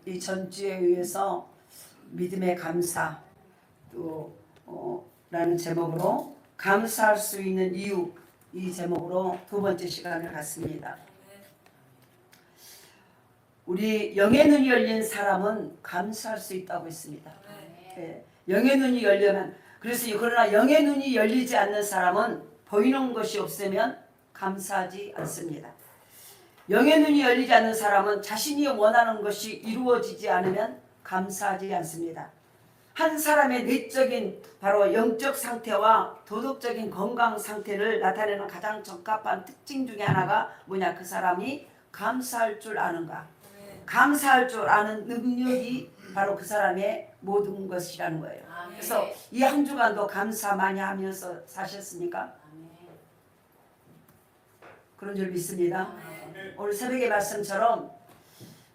이 전주에 의해서 믿음의 감사 또 라는 제목으로 감사할 수 있는 이유, 이 제목으로 두 번째 시간을 갖습니다. 우리 영의 눈이 열린 사람은 감사할 수 있다고 했습니다. 네. 영의 눈이 열려면, 그래서 그러나 영의 눈이 열리지 않는 사람은 보이는 것이 없으면 감사하지 않습니다. 영의 눈이 열리지 않는 사람은 자신이 원하는 것이 이루어지지 않으면 감사하지 않습니다. 한 사람의 내적인 바로 영적 상태와 도덕적인 건강 상태를 나타내는 가장 적합한 특징 중에 하나가 뭐냐? 그 사람이 감사할 줄 아는가? 감사할 줄 아는 능력이 바로 그 사람의 모든 것이라는 거예요. 그래서 이 한 주간도 감사 많이 하면서 사셨습니까? 그런 줄 믿습니다. 오늘 새벽의 말씀처럼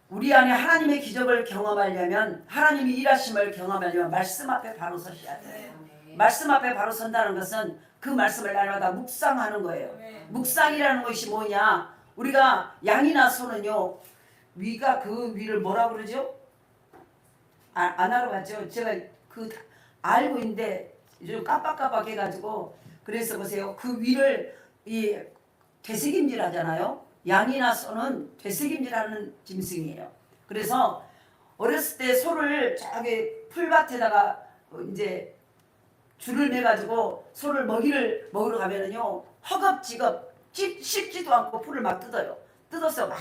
우리 안에 하나님의 기적을 경험하려면, 하나님이 일하심을 경험하려면 말씀 앞에 바로 서셔야 돼요. 말씀 앞에 바로 선다는 것은 그 말씀을 날마다 묵상하는 거예요. 묵상이라는 것이 뭐냐? 우리가 양이나 소는요, 위가 그 위를 뭐라 그러죠? 안 하러 갔죠. 제가 그 알고 있는데 좀 깜빡깜빡 해가지고, 그래서 보세요. 그 위를 이 되새김질 하잖아요. 양이나 소는 되새김질하는 짐승이에요. 그래서 어렸을 때 소를 저기 풀밭에다가 이제 줄을 매가지고 소를 먹이를 먹으러 가면은요, 허겁지겁 씹지도 않고 풀을 막 뜯어요. 뜯어서 막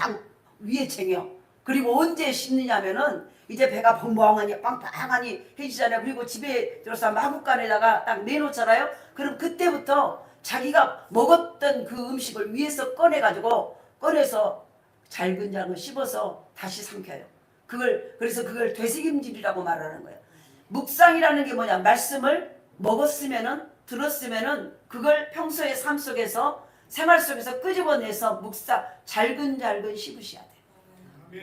위에 쟁여. 그리고 언제 씹느냐면은 이제 배가 벙벙하니 빵빵하니 해지잖아요. 그리고 집에 들어서 마구간에다가 딱 내놓잖아요. 그럼 그때부터 자기가 먹었던 그 음식을 위에서 꺼내서 잘근잘근 씹어서 다시 삼켜요. 그래서 그걸 되새김질이라고 말하는 거예요. 묵상이라는 게 뭐냐? 말씀을 먹었으면은, 들었으면은 그걸 평소의 삶 속에서, 생활 속에서 끄집어내서 잘근잘근 씹으셔야 돼요.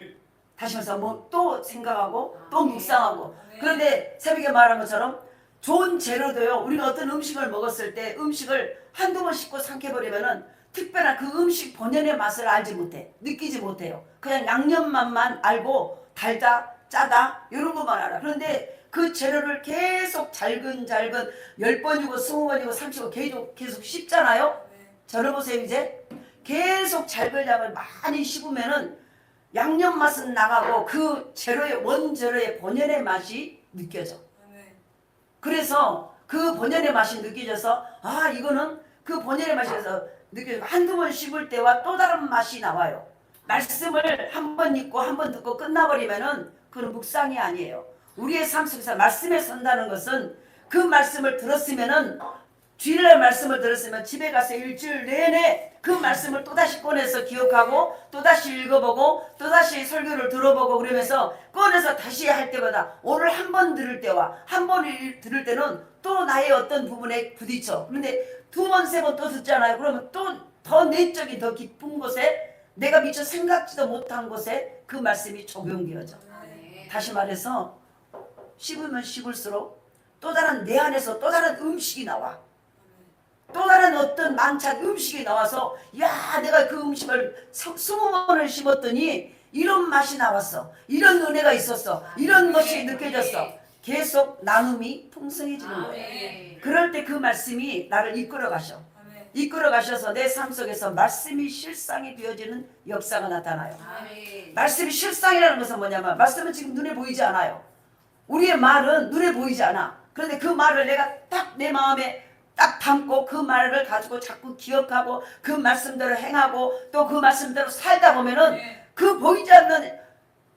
다시 말해서 또 생각하고 또 묵상하고. 그런데 새벽에 말한 것처럼 좋은 재료도요, 우리가 어떤 음식을 먹었을 때 음식을 한두 번 씹고 삼켜버리면은 특별한 그 음식 본연의 맛을 알지 못해, 느끼지 못해요. 그냥 양념 맛만 알고 달다 짜다 이런 것만 알아. 그런데 그 재료를 계속 잘근잘근 10번이고 20번이고 30번 계속 씹잖아요. 저러보세요. 이제 계속 잘근잘근 많이 씹으면은 양념 맛은 나가고 그 원재료의 본연의 맛이 느껴져. 그래서 그 본연의 맛이 느껴져서, 이거는 그 본연의 맛에서 느껴져. 한두 번 씹을 때와 또 다른 맛이 나와요. 말씀을 한 번 읽고 한 번 듣고 끝나버리면은 그건 묵상이 아니에요. 우리의 삶 속에서 말씀에 선다는 것은 그 말씀을 들었으면은, 주일날 말씀을 들었으면 집에 가서 일주일 내내 그 말씀을 또다시 꺼내서 기억하고 또다시 읽어보고 또다시 설교를 들어보고, 그러면서 꺼내서 다시 할 때마다 오늘 한 번 들을 때와 한 번 들을 때는 또 나의 어떤 부분에 부딪혀. 그런데 두 번, 세 번 또 듣잖아요. 그러면 또 더 내적인 더 깊은 곳에, 내가 미처 생각지도 못한 곳에 그 말씀이 적용되어져. 다시 말해서 씹으면 씹을수록 또 다른, 내 안에서 또 다른 음식이 나와. 또 다른 어떤 만찬 음식이 나와서, 야, 내가 그 음식을 20번을 씹었더니 이런 맛이 나왔어, 이런 은혜가 있었어, 이런 것이 느껴졌어. 계속 나눔이 풍성해지는 거예요. 그럴 때 그 말씀이 나를 이끌어 가셔서 내 삶 속에서 말씀이 실상이 되어지는 역사가 나타나요. 말씀이 실상이라는 것은 뭐냐면, 말씀은 지금 눈에 보이지 않아요. 우리의 말은 눈에 보이지 않아. 그런데 그 말을 내가 딱 내 마음에 딱 담고 그 말을 가지고 자꾸 기억하고 그 말씀대로 행하고 또 그 말씀대로 살다 보면은 그 보이지 않는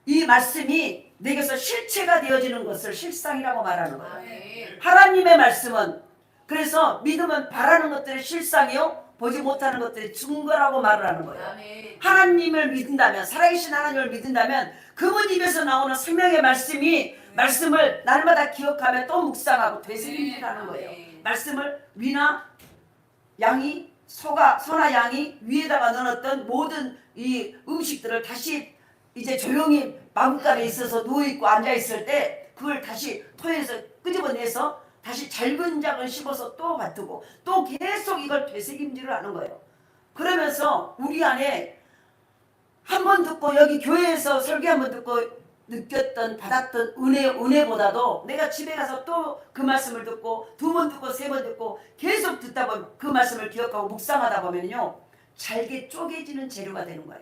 이 말씀이 내게서 실체가 되어지는 것을 실상이라고 말하는 거예요. 하나님의 말씀은, 그래서 믿음은 바라는 것들의 실상이요, 보지 못하는 것들의 증거라고 말을 하는 거예요. 하나님을 믿는다면, 살아계신 하나님을 믿는다면 그분 입에서 나오는 생명의 말씀을 날마다 기억하며 또 묵상하고 되새김질하는 거예요. 말씀을 위나 양이, 소나 양이 위에다가 넣었던 모든 이 음식들을 다시 이제 조용히 마구간에 있어서 누워있고 앉아있을 때 그걸 다시 토해서 끄집어내서 다시 잘근잘근 씹어서 또 밭두고 또 계속 이걸 되새김질을 하는 거예요. 그러면서 우리 안에 한 번 듣고, 여기 교회에서 설교 한 번 듣고 느꼈던 받았던 은혜보다도 내가 집에 가서 또 그 말씀을 듣고 2번 듣고 3번 듣고 계속 듣다 보면 그 말씀을 기억하고 묵상하다 보면요 잘게 쪼개지는 재료가 되는 거예요.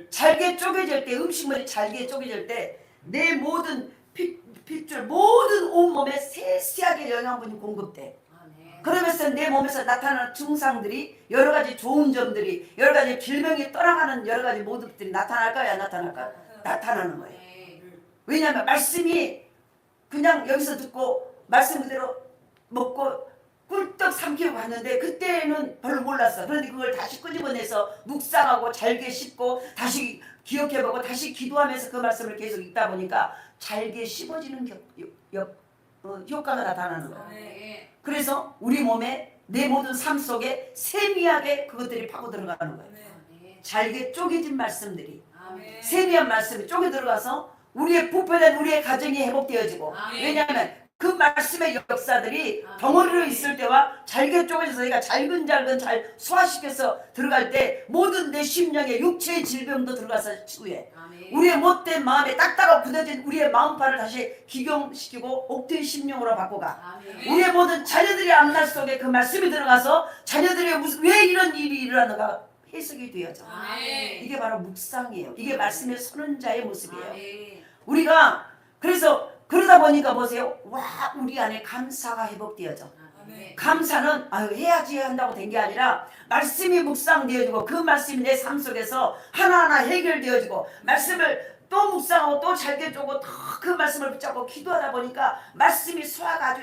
잘게 쪼개질 때 음식물이 잘게 쪼개질 때 내 모든 핏줄 모든 온몸에 세세하게 영양분이 공급돼. 그러면서 내 몸에서 나타나는 증상들이 여러 가지 좋은 점들이 여러 가지 질병이 떠나가는 여러 가지 모습들이 나타날까요? 안 나타날까요? 나타나는 거예요. 왜냐하면 말씀이 그냥 여기서 듣고 말씀 그대로 먹고 꿀떡 삼키고 갔는데 그때는 별로 몰랐어. 그런데 그걸 다시 끄집어내서 묵상하고 잘게 씹고 다시 기억해보고 다시 기도하면서 그 말씀을 계속 읽다 보니까 잘게 씹어지는 효과가 나타나는 거예요. 그래서 우리 몸에 내 모든 삶 속에 세미하게 그것들이 파고 들어가는 거예요. 잘게 쪼개진 말씀들이 세미한 말씀이 쪼개 들어가서 우리의 부패된 우리의 가정이 회복되어지고 왜냐하면 그 말씀의 역사들이 덩어리로 있을 때와 잘게 쪼개져서 내가 잘근 잘 소화시켜서 들어갈 때 모든 내 심령의 육체의 질병도 들어가서 치유해. 우리의 못된 마음에 딱딱하고 굳어진 우리의 마음판을 다시 기경시키고 옥된 심령으로 바꿔가. 우리의 모든 자녀들의 앞날 속에 그 말씀이 들어가서 자녀들이 왜 이런 일이 일어나는가 해석이 되어져. 이게 바로 묵상이에요. 이게 말씀의 선언자의 모습이에요. 우리가 그래서 그러다 보니까 보세요. 와 우리 안에 감사가 회복되어져. 감사는 해야지 한다고 된 게 아니라 말씀이 묵상되어지고 그 말씀이 내 삶 속에서 하나하나 해결되어지고 말씀을 또 묵상하고 또 잘게 쪼고 더 그 말씀을 붙잡고 기도하다 보니까 말씀이 소화가 아주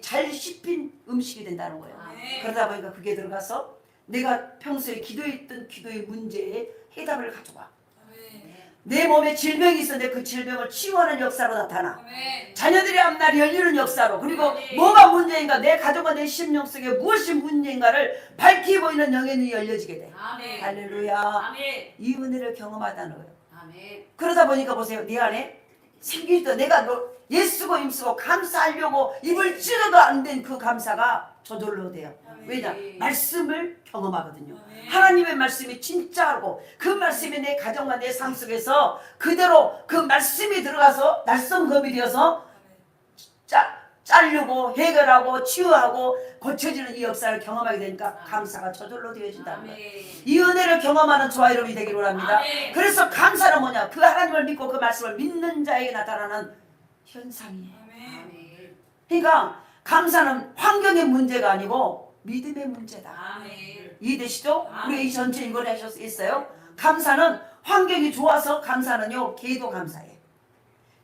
잘 씹힌 음식이 된다는 거예요. 그러다 보니까 그게 들어가서 내가 평소에 기도했던 기도의 문제에 해답을 가져와. 내 몸에 질병이 있었는데 그 질병을 치유하는 역사로 나타나. 자녀들의 앞날이 열리는 역사로. 그리고 뭐가 문제인가 내 가족과 내 심령 속에 무엇이 문제인가를 밝히 보이는 영의 눈이 열려지게 돼. 할렐루야. 이 은혜를 경험하다는 거예요. 그러다 보니까 보세요. 네 안에 생기도 내가 예수고 힘쓰고 감사하려고 입을 찌르도 안 된 그 감사가 저절로 돼요. 왜냐? 말씀을 경험하거든요. 하나님의 말씀이 진짜고 그 말씀이 내 가정과 내 삶 속에서 그대로 그 말씀이 들어가서 날성검이 되어서 자르고 해결하고 치유하고 고쳐지는 이 역사를 경험하게 되니까 감사가 저절로 되어진다는 거예요. 이 은혜를 경험하는 저와 여러분이 되기를 합니다. 그래서 감사는 뭐냐? 그 하나님을 믿고 그 말씀을 믿는 자에게 나타나는 현상이에요. 그러니까 감사는 환경의 문제가 아니고 믿음의 문제다. 이해되시죠? 우리 이 전체 이걸 하셨어요. 감사는 환경이 좋아서 감사는요. 걔도 감사해.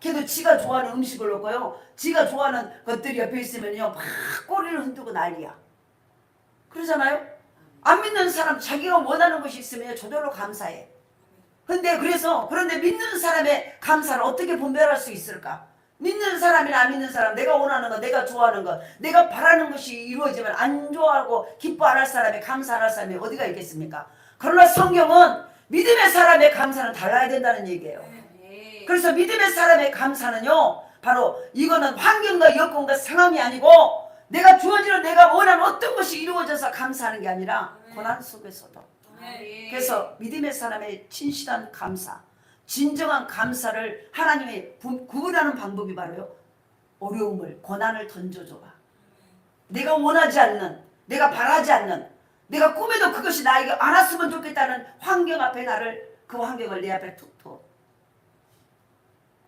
걔도 지가 좋아하는 음식을 먹고요. 지가 좋아하는 것들이 옆에 있으면요. 막 꼬리를 흔들고 난리야. 그러잖아요? 안 믿는 사람 자기가 원하는 것이 있으면 저절로 감사해. 그런데 믿는 사람의 감사를 어떻게 분별할 수 있을까? 믿는 사람이나 안 믿는 사람, 내가 원하는 것, 내가 좋아하는 것, 내가 바라는 것이 이루어지면 안 좋아하고 기뻐 안 할 사람이 감사 안 할 사람이 어디가 있겠습니까? 그러나 성경은 믿음의 사람의 감사는 달라야 된다는 얘기예요. 그래서 믿음의 사람의 감사는요, 바로 이거는 환경과 여건과 상황이 아니고 내가 주어지는 내가 원하는 어떤 것이 이루어져서 감사하는 게 아니라 고난 속에서도. 그래서 믿음의 사람의 진실한 감사, 진정한 감사를 하나님이 구분하는 방법이 바로요. 어려움을, 고난을 던져줘봐. 내가 원하지 않는, 내가 바라지 않는, 내가 꿈에도 그것이 나에게 안 왔으면 좋겠다는 환경 앞에 그 환경을 내 앞에 툭 둬.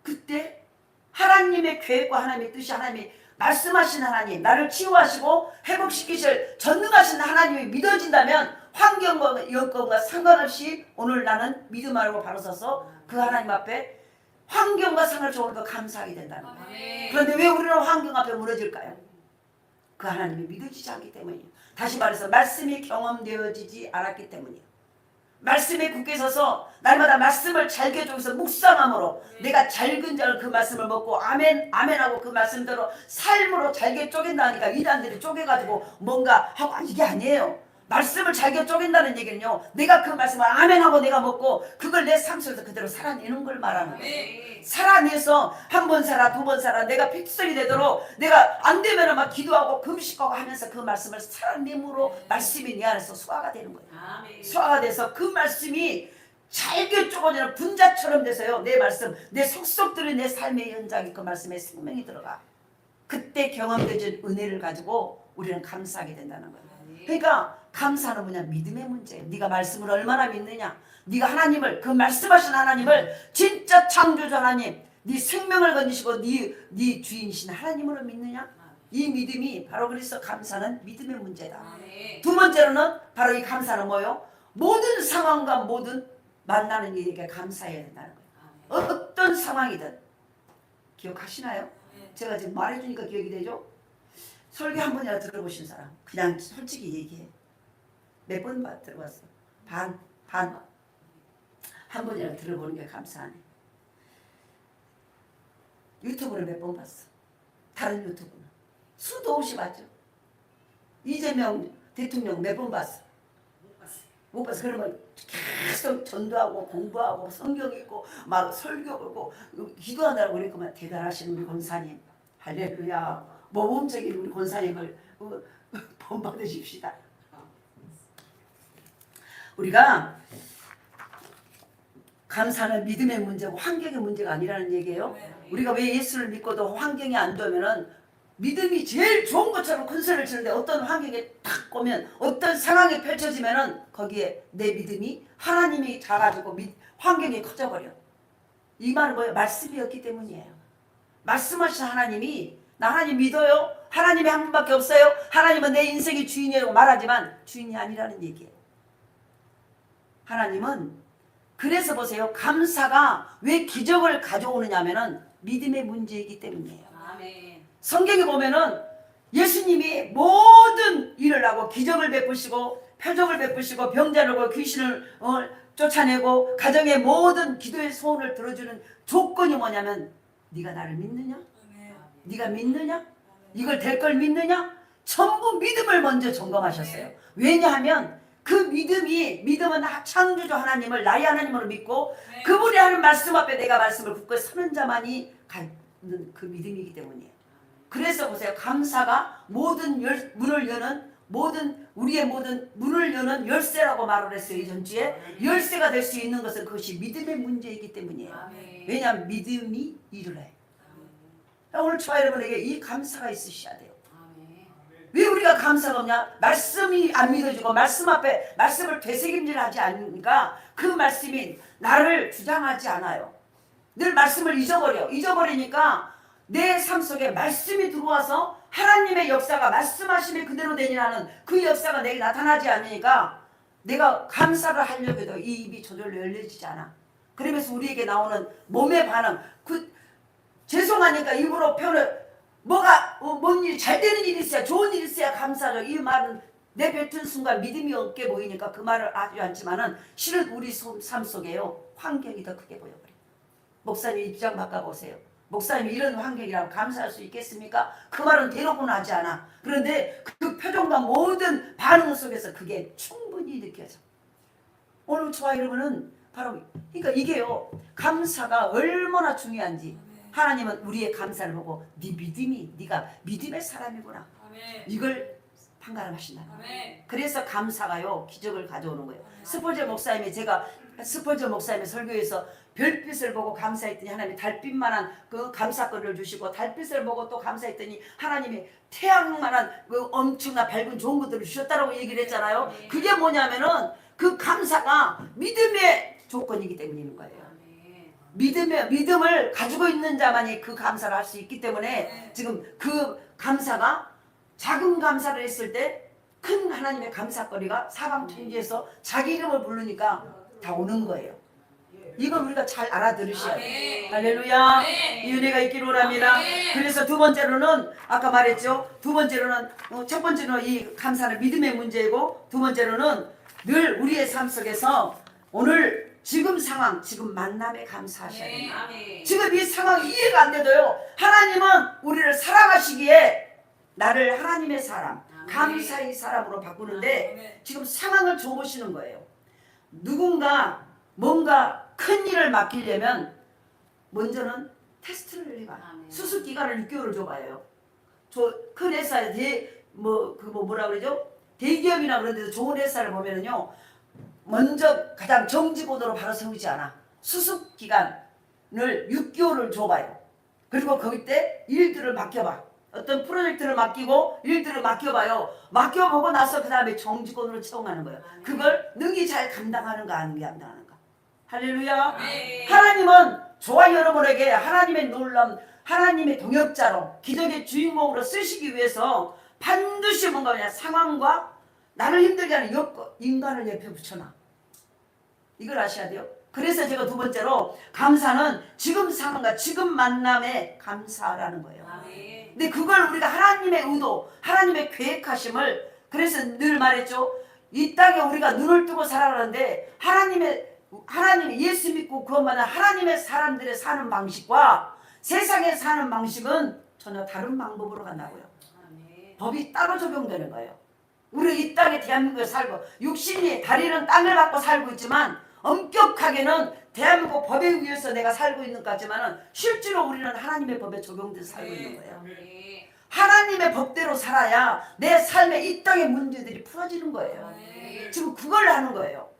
그때 하나님의 계획과 하나님의 뜻이 하나님이 말씀하신 하나님, 나를 치유하시고 회복시키실 전능하신 하나님이 믿어진다면 환경과 여건과 상관없이 오늘 나는 믿음 알고 바로 서서 그 하나님 앞에 환경과 상관없이 감사하게 된다는 거예요. 그런데 왜 우리는 환경 앞에 무너질까요? 그 하나님이 믿어지지 않기 때문이에요. 다시 말해서 말씀이 경험되어지지 않았기 때문이에요. 말씀에 굳게 서서 날마다 말씀을 잘게 쪼개서 묵상함으로 내가 잘근 그 말씀을 먹고 아멘 아멘하고 그 말씀대로 삶으로 잘게 쪼갠다니까 이단들이 쪼개가지고 뭔가 하고 이게 아니에요. 말씀을 잘게 쪼갠다는 얘기는요, 내가 그 말씀을 아멘하고 내가 먹고 그걸 내 삶 속에서 그대로 살아내는 걸 말하는 거예요. 살아내서 한 번 살아 두 번 살아 내가 픽셀이 되도록 내가 안 되면 막 기도하고 금식하고 하면서 그 말씀을 살아내므로 말씀이 내 안에서 소화가 되는 거예요. 소화가 돼서 그 말씀이 잘게 쪼개지는 분자처럼 돼서요. 내 말씀, 내 속속들이 내 삶의 현장에 그 말씀에 생명이 들어가. 그때 경험되는 은혜를 가지고 우리는 감사하게 된다는 거예요. 그러니까 감사는 뭐냐? 믿음의 문제예요. 네가 말씀을 얼마나 믿느냐? 네가 하나님을, 그 말씀하신 하나님을, 진짜 창조주 하나님, 네 생명을 건지시고 네 주인이신 하나님으로 믿느냐? 이 믿음이 바로, 그래서 감사는 믿음의 문제다. 두 번째로는 바로 이 감사는 뭐예요? 모든 상황과 모든 만나는 일에게 감사해야 된다는 거예요. 어떤 상황이든. 기억하시나요? 제가 지금 말해주니까 기억이 되죠? 설교 한 번이라도 들어보신 사람, 그냥 솔직히 얘기해. 몇 번 들어봤어? 반. 한 번이라도 들어보는 게 감사하네. 유튜브를 몇 번 봤어. 다른 유튜브는 수도 없이 봤죠. 이재명 대통령 몇 번 봤어? 못 봤어. 그러면 계속 전도하고 공부하고 성경 읽고 막 설교 보고 기도하느라고 그랬구만. 대단하신 우리 권사님, 할렐루야. 모범적인 우리 권사님을 본받으십시다. 우리가 감사는 믿음의 문제고 환경의 문제가 아니라는 얘기예요. 우리가 왜 예수를 믿고도 환경이 안 되면은 믿음이 제일 좋은 것처럼 큰소리를 치는데 어떤 환경에 탁 오면, 어떤 상황이 펼쳐지면은 거기에 내 믿음이 하나님이 작아지고 환경이 커져버려. 이 말은 뭐예요? 말씀이었기 때문이에요. 말씀하신 하나님이, 나 하나님 믿어요? 하나님이 한 분밖에 없어요? 하나님은 내 인생의 주인이라고 말하지만 주인이 아니라는 얘기예요. 하나님은, 그래서 보세요. 감사가 왜 기적을 가져오느냐 하면은 믿음의 문제이기 때문이에요. 아멘. 성경에 보면은 예수님이 모든 일을 하고 기적을 베푸시고 표적을 베푸시고 병자를 고고 귀신을 쫓아내고 가정의 모든 기도의 소원을 들어주는 조건이 뭐냐면, 네가 나를 믿느냐? 네가 믿느냐? 이걸 될 걸 믿느냐? 전부 믿음을 먼저 점검하셨어요. 왜냐하면 그 믿음은 창조주 하나님을 나의 하나님으로 믿고 그분이 하는 말씀 앞에 내가 말씀을 굳고 서는 자만이 갖는 그 믿음이기 때문이에요. 그래서 보세요. 감사가 모든 문을 여는, 우리의 모든 문을 여는 열쇠라고 말을 했어요. 이전주에. 열쇠가 될 수 있는 것은 그것이 믿음의 문제이기 때문이에요. 왜냐하면 믿음이 일을 해. 오늘 저와 여러분에게 이 감사가 있으셔야 돼요. 왜 우리가 감사가 없냐? 말씀이 안 믿어지고 말씀 앞에 말씀을 되새김질하지 않으니까 그 말씀이 나를 주장하지 않아요. 늘 말씀을 잊어버리니까 내 삶 속에 말씀이 들어와서 하나님의 역사가 말씀하심이 그대로 되니라는 그 역사가 내게 나타나지 않으니까 내가 감사를 하려고 해도 이 입이 저절로 열려지지 않아. 그러면서 우리에게 나오는 몸의 반응, 죄송하니까 입으로 표현을, 뭔 일, 잘 되는 일이 있어야, 좋은 일이 있어야 감사하죠. 이 말은 내뱉은 순간 믿음이 없게 보이니까 그 말을 하지 않지만은 실은 우리 삶 속에요, 환경이 더 크게 보여버려요. 목사님 입장 바꿔보세요. 목사님이 이런 환경이라면 감사할 수 있겠습니까? 그 말은 대놓고는 하지 않아. 그런데 그 표정과 모든 반응 속에서 그게 충분히 느껴져. 오늘 저와 여러분은 바로, 그러니까 이게요, 감사가 얼마나 중요한지. 하나님은 우리의 감사를 보고 네 믿음이, 네가 믿음의 사람이구나. 이걸 판가름하신다. 그래서 감사가요, 기적을 가져오는 거예요. 스폴저 목사님의 설교에서 별빛을 보고 감사했더니 하나님이 달빛만한 그 감사거리를 주시고, 달빛을 보고 또 감사했더니 하나님이 태양만한 그 엄청난 밝은 좋은 것들을 주셨다라고 얘기를 했잖아요. 그게 뭐냐면은 그 감사가 믿음의 조건이기 때문인 거예요. 믿음을 가지고 있는 자만이 그 감사를 할 수 있기 때문에 지금 그 감사가, 작은 감사를 했을 때 큰 하나님의 감사거리가 사방천지에서 자기 이름을 부르니까 다 오는 거예요. 이걸 우리가 잘 알아들으셔야 돼요. 할렐루야. 이 은혜가 있기를 원합니다. 그래서 두 번째로는, 아까 말했죠. 첫 번째는 이 감사는 믿음의 문제이고, 두 번째로는 늘 우리의 삶 속에서 오늘 지금 상황, 지금 만남에 감사하셔야 됩니다. 지금 이 상황이 이해가 안 돼도요, 하나님은 우리를 사랑하시기에 나를 하나님의 사람, 감사의 사람으로 바꾸는데 지금 상황을 줘보시는 거예요. 누군가 뭔가 큰 일을 맡기려면 먼저는 테스트를 해봐. 수습 기간을 6개월을 줘봐요. 큰 회사에 뭐라 그러죠? 대기업이나 그런 데서 좋은 회사를 보면은요, 먼저 가장 정지고도로 바로 세우지 않아. 수습 기간을 6개월을 줘봐요. 그리고 거기 때 일들을 맡겨봐. 어떤 프로젝트를 맡기고 일들을 맡겨봐요. 맡겨보고 나서 그 다음에 정직원으로 채용하는 거예요. 그걸 능히 잘 감당하는가 안 감당하는가. 할렐루야. 네. 하나님은 저와 여러분에게 하나님의 놀라운 하나님의 동역자로 기적의 주인공으로 쓰시기 위해서 반드시 뭔가 그냥 상황과 나를 힘들게 하는 여건 인간을 옆에 붙여놔. 이걸 아셔야 돼요. 그래서 제가 두 번째로 감사는 지금 상황과 지금 만남에 감사라는 거예요. 근데 그걸 우리가 하나님의 의도, 하나님의 계획하심을 그래서 늘 말했죠. 이 땅에 우리가 눈을 뜨고 살아가는데 하나님의 예수 믿고 구원받는 하나님의 사람들의 사는 방식과 세상에 사는 방식은 전혀 다른 방법으로 간다고요. 법이 따로 적용되는 거예요. 우리 이 땅에 대한민국에 살고 육신이 다리는 땅을 받고 살고 있지만 엄격하게는 대한민국 법에 의해서 내가 살고 있는 것 같지만 실제로 우리는 하나님의 법에 적용돼서 살고 있는 거예요. 하나님의 법대로 살아야 내 삶의 이 땅의 문제들이 풀어지는 거예요. 지금 그걸 하는 거예요.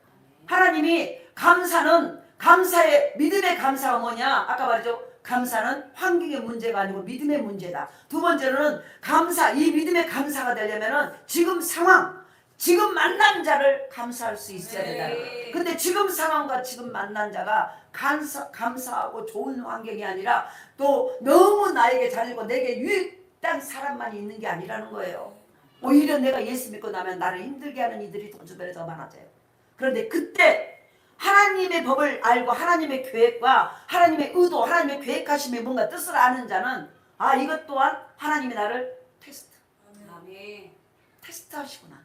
하나님이 감사의 믿음의 감사가 뭐냐? 아까 말했죠. 감사는 환경의 문제가 아니고 믿음의 문제다. 두 번째로는 이 믿음의 감사가 되려면은 지금 상황, 지금 만난 자를 감사할 수 있어야 된다는 거예요. 근데 지금 상황과 지금 만난 자가 감사하고 좋은 환경이 아니라 또 너무 나에게 잘리고 내게 유익한 사람만 있는 게 아니라는 거예요. 오히려 내가 예수 믿고 나면 나를 힘들게 하는 이들이 더 주변에 더 많아져요. 그런데 그때 하나님의 법을 알고 하나님의 계획과 하나님의 의도, 하나님의 계획하심의 뭔가 뜻을 아는 자는 이것 또한 하나님이 나를 테스트하시구나.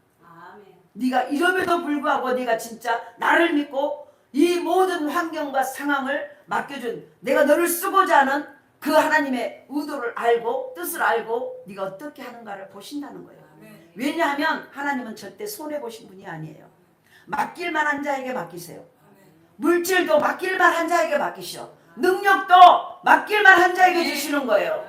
네가 이럼에도 불구하고 네가 진짜 나를 믿고 이 모든 환경과 상황을 맡겨준 내가 너를 쓰고자 하는 그 하나님의 의도를 알고 뜻을 알고 네가 어떻게 하는가를 보신다는 거예요. 왜냐하면 하나님은 절대 손해보신 분이 아니에요. 맡길 만한 자에게 맡기세요. 물질도 맡길 만한 자에게 맡기시오. 능력도 맡길 만한 자에게 주시는 거예요.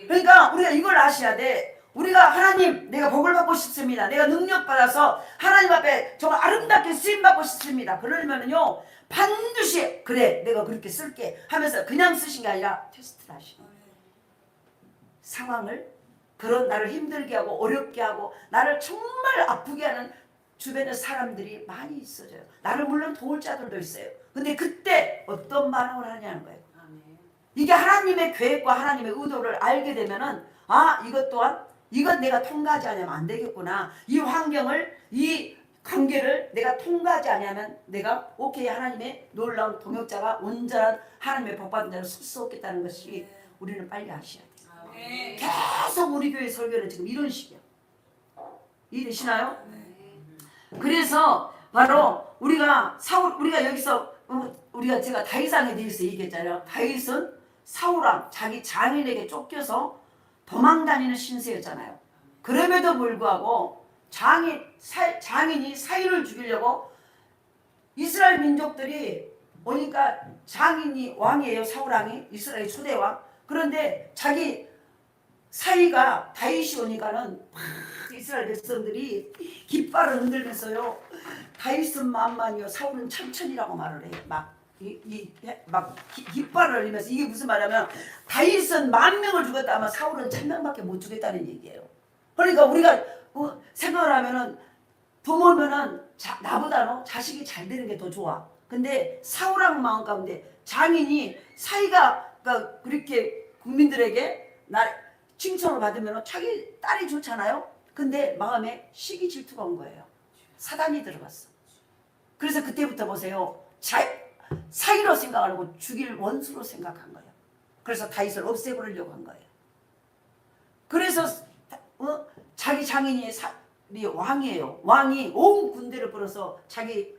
그러니까 우리가 이걸 아셔야 돼. 우리가 하나님 내가 복을 받고 싶습니다. 내가 능력 받아서 하나님 앞에 정말 아름답게 쓰임 받고 싶습니다. 그러면은요 반드시 그래 내가 그렇게 쓸게 하면서 그냥 쓰신 게 아니라 테스트를 하시는 거예요. 상황을 그런 나를 힘들게 하고 어렵게 하고 나를 정말 아프게 하는 주변에 사람들이 많이 있어져요. 나를 물론 도울 자들도 있어요. 근데 그때 어떤 반응을 하냐는 거예요. 이게 하나님의 계획과 하나님의 의도를 알게 되면은 이것 또한 이건 내가 통과하지 않으면 안 되겠구나. 이 환경을 이 관계를 내가 통과하지 않으면 내가 오케이 하나님의 놀라운 동역자가 온전한 하나님의 복받은 자를 설 수 없겠다는 것이 우리는 빨리 아셔야 돼요. 계속 우리 교회 설교는 지금 이런 식이야. 이해되시나요? 그래서 바로 우리가 여기서 우리가 제가 다윗왕에 대해서 얘기했잖아요. 다윗은 사울왕 자기 장인에게 쫓겨서 도망다니는 신세였잖아요. 그럼에도 불구하고 장인이 사울을 죽이려고 이스라엘 민족들이 오니까 장인이 왕이에요. 사울왕이 이스라엘 초대왕. 그런데 자기 사위가 다윗이 오니까는 이스라엘 백성들이 깃발을 흔들면서요. 다윗은 만만이요 사울은 천천이라고 말을 해요. 막 깃발을 흘리면서 이게 무슨 말이냐면 다윗은 10,000명을 죽였다면 사울은 1,000명밖에 못 죽였다는 얘기예요. 그러니까 우리가 생각을 하면은 부모면은 나보다는 자식이 잘 되는 게 더 좋아. 근데 사울왕 마음 가운데 장인이 사위가 그렇게 국민들에게 칭찬을 받으면 자기 딸이 좋잖아요. 근데 마음에 시기 질투가 온 거예요. 사단이 들어갔어. 그래서 그때부터 보세요. 사위로 생각 안 하고 죽일 원수로 생각한 거예요. 그래서 다윗을 없애버리려고 한 거예요. 그래서 자기 장인이 왕이에요. 왕이 온 군대를 끌어서 자기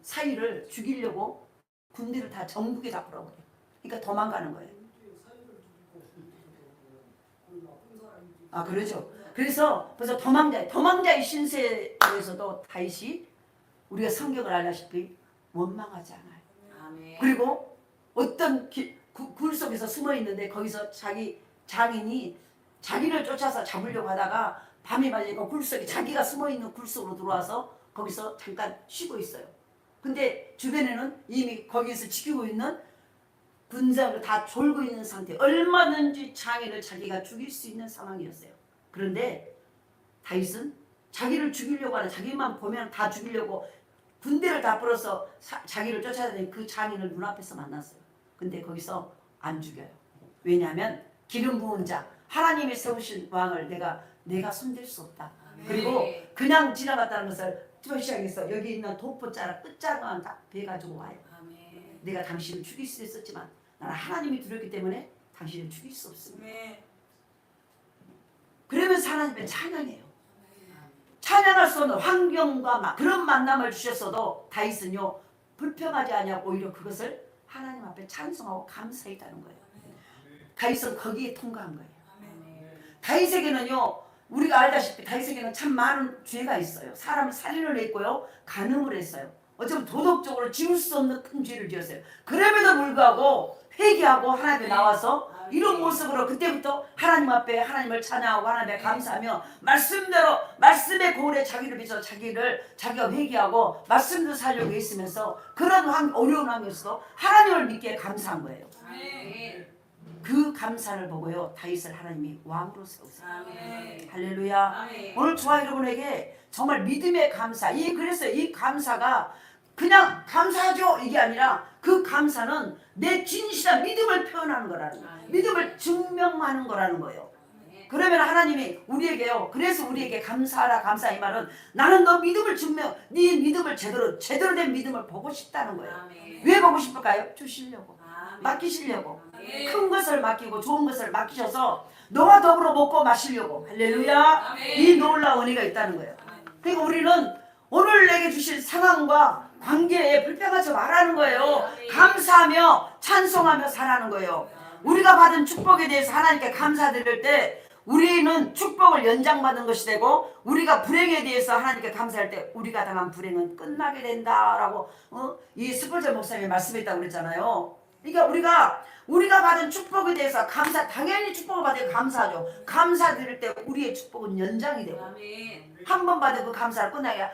사위를 죽이려고 군대를 다 전국에 다 끌어버려요. 그러니까 도망가는 거예요. 그러죠. 그래서 벌써 도망자의 신세에서도 다윗이 우리가 성경을 알다시피 원망하지 않아요. 그리고 어떤 굴 속에서 숨어 있는데 거기서 자기 장인이 자기를 쫓아서 잡으려고 하다가 밤이 말리고 굴 속에 자기가 숨어 있는 굴 속으로 들어와서 거기서 잠깐 쉬고 있어요. 근데 주변에는 이미 거기서 지키고 있는 군사를 다 졸고 있는 상태. 얼마든지 장인을 자기가 죽일 수 있는 상황이었어요. 그런데 다윗은 자기를 죽이려고 하는, 자기만 보면 다 죽이려고 군대를 다 풀어서 자기를 쫓아다니는 그 장인을 눈앞에서 만났어요. 근데 거기서 안 죽여요. 왜냐하면 기름 부은 자, 하나님이 세우신 왕을 내가 손댈 수 없다. 그리고 그냥 지나갔다는 것을 시작해서 여기 있는 도포자락 끝자락만 딱 베가지고 와요. 내가 당신을 죽일 수 있었지만 나는 하나님이 두렵기 때문에 당신을 죽일 수 없습니다. 그러면서 하나님은 찬양해요. 찬양할 수 없는 환경과 그런 만남을 주셨어도 다윗은요 불평하지 아니하고 오히려 그것을 하나님 앞에 찬송하고 감사했다는 거예요. 다윗은 거기에 통과한 거예요. 다윗에게는요 우리가 알다시피 다윗에게는 참 많은 죄가 있어요. 사람을 살인을 했고요, 간음을 했어요. 어쩌면 도덕적으로 지울 수 없는 큰 죄를 지었어요. 그럼에도 불구하고 회개하고 하나님 앞에 나와서 이런 모습으로 그때부터 하나님 앞에 하나님을 찬양하고 하나님 앞에 감사하며 말씀대로 말씀의 고울에 자기를 비춰 자기가 회개하고 말씀대로 살려고 했으면서 그런 어려운 환경에서도 하나님을 믿기에 감사한 거예요. 그 감사를 보고요 다윗을 하나님이 왕으로 세우세요. 할렐루야. 오늘 저와 여러분에게 정말 믿음의 감사, 그래서 이 감사가 그냥 감사하죠 이게 아니라 그 감사는 내 진실한 믿음을 표현하는 거라는 거예요. 믿음을 증명하는 거라는 거예요. 그러면 하나님이 우리에게요, 그래서 우리에게 감사하라 감사, 이 말은 나는 너 믿음을 네 믿음을 제대로 된 믿음을 보고 싶다는 거예요. 왜 보고 싶을까요? 주시려고, 맡기시려고, 큰 것을 맡기고 좋은 것을 맡기셔서 너와 더불어 먹고 마시려고. 할렐루야. 이 놀라운 은혜가 있다는 거예요. 그러니까 우리는 오늘 내게 주신 상황과 관계에 불평하지 말라는 거예요. 감사하며 찬송하며 살아가는 거예요. 우리가 받은 축복에 대해서 하나님께 감사드릴 때 우리는 축복을 연장받은 것이 되고, 우리가 불행에 대해서 하나님께 감사할 때 우리가 당한 불행은 끝나게 된다라고 이 스펄전 목사님이 말씀했다고 그랬잖아요. 그러니까 우리가 받은 축복에 대해서 당연히 축복을 받으면 감사하죠. 감사드릴 때 우리의 축복은 연장이 되고, 한 번 받은 그 감사를 끝나게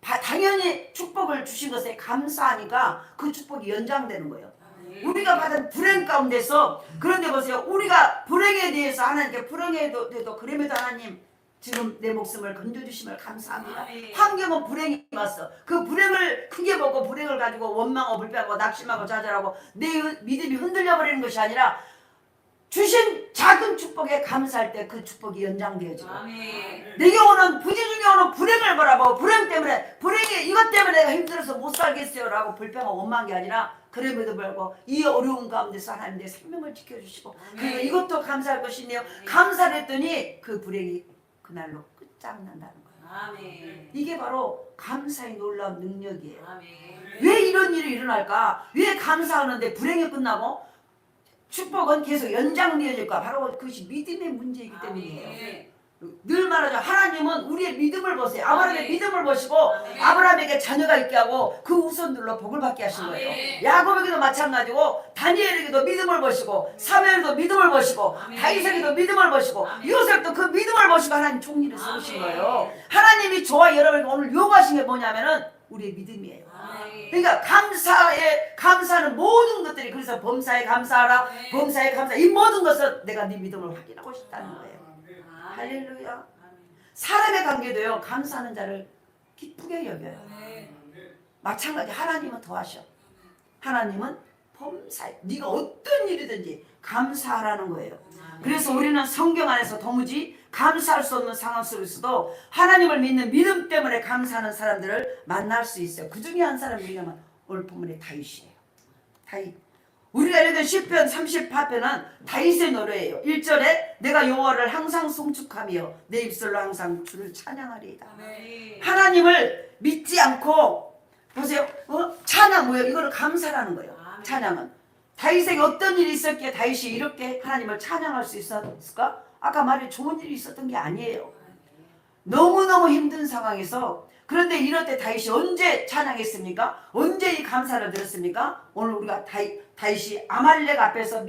당연히 축복을 주신 것에 감사하니까 그 축복이 연장되는 거예요. 우리가 받은 불행 가운데서, 그런데 보세요, 우리가 불행에 대해서 하나님께 불행해도 그럼에도 하나님 지금 내 목숨을 건져주심을 감사합니다. 환경은 불행이 왔어. 그 불행을 크게 보고 불행을 가지고 원망하고 불평하고 낙심하고 좌절하고 내 믿음이 흔들려 버리는 것이 아니라 주신 작은 축복에 감사할 때 그 축복이 연장되어지고, 내게 오는 부지 중에 오는 불행을 바라보고 불행 때문에 이것 때문에 내가 힘들어서 못 살겠어요 라고 불평하고 원망한 게 아니라, 그럼에도 불구하고 이 어려운 가운데서 하나님 내 생명을 지켜주시고 그리고 이것도 감사할 것이네요. 감사를 했더니 그 불행이 그날로 끝장난다는 거예요. 이게 바로 감사의 놀라운 능력이에요. 왜 이런 일이 일어날까? 왜 감사하는데 불행이 끝나고 축복은 계속 연장되어질까? 바로 그것이 믿음의 문제이기 때문이에요. 늘 말하죠. 하나님은 우리의 믿음을 보세요. 아브라함의 믿음을 보시고 아브라함에게 자녀가 있게 하고 그 후손들로 복을 받게 하신 거예요. 야곱에게도 마찬가지고 다니엘에게도 믿음을 보시고 사무엘에게도 믿음을 보시고 다윗에게도 믿음을 보시고 요셉도 그 믿음을 보시고 하나님 총리를 세우신 거예요. 하나님이 저와 여러분에게 오늘 요구하신 게 뭐냐면은 우리의 믿음이에요. 그러니까 감사하는 모든 것들이, 그래서 범사에 감사하라, 범사에 감사, 이 모든 것은 내가 네 믿음을 확인하고 싶다는 거예요. 할렐루야. 사람의 관계도요 감사하는 자를 기쁘게 여겨요. 마찬가지 하나님은 더하셔. 하나님은 범사에 네가 어떤 일이든지 감사하라는 거예요. 그래서 우리는 성경 안에서 도무지 감사할 수 없는 상황 속에서도 하나님을 믿는 믿음 때문에 감사하는 사람들을 만날 수 있어요. 그 중에 한 사람이 우리가 오늘 본문의 다윗이에요. 다윗. 우리가 읽은 시편 38편은 다윗의 노래예요. 1절에 내가 여호와를 항상 송축하며 내 입술로 항상 주를 찬양하리이다. 하나님을 믿지 않고 보세요. 찬양 뭐예요? 이거는 감사라는 거예요. 찬양은 다윗에게 어떤 일이 있었기에 다윗이 이렇게 하나님을 찬양할 수 있었을까? 아까 말해 좋은 일이 있었던 게 아니에요. 너무너무 힘든 상황에서, 그런데 이럴 때 다윗이 언제 찬양했습니까? 언제 이 감사를 드렸습니까? 오늘 우리가 다윗이 아말렉 앞에서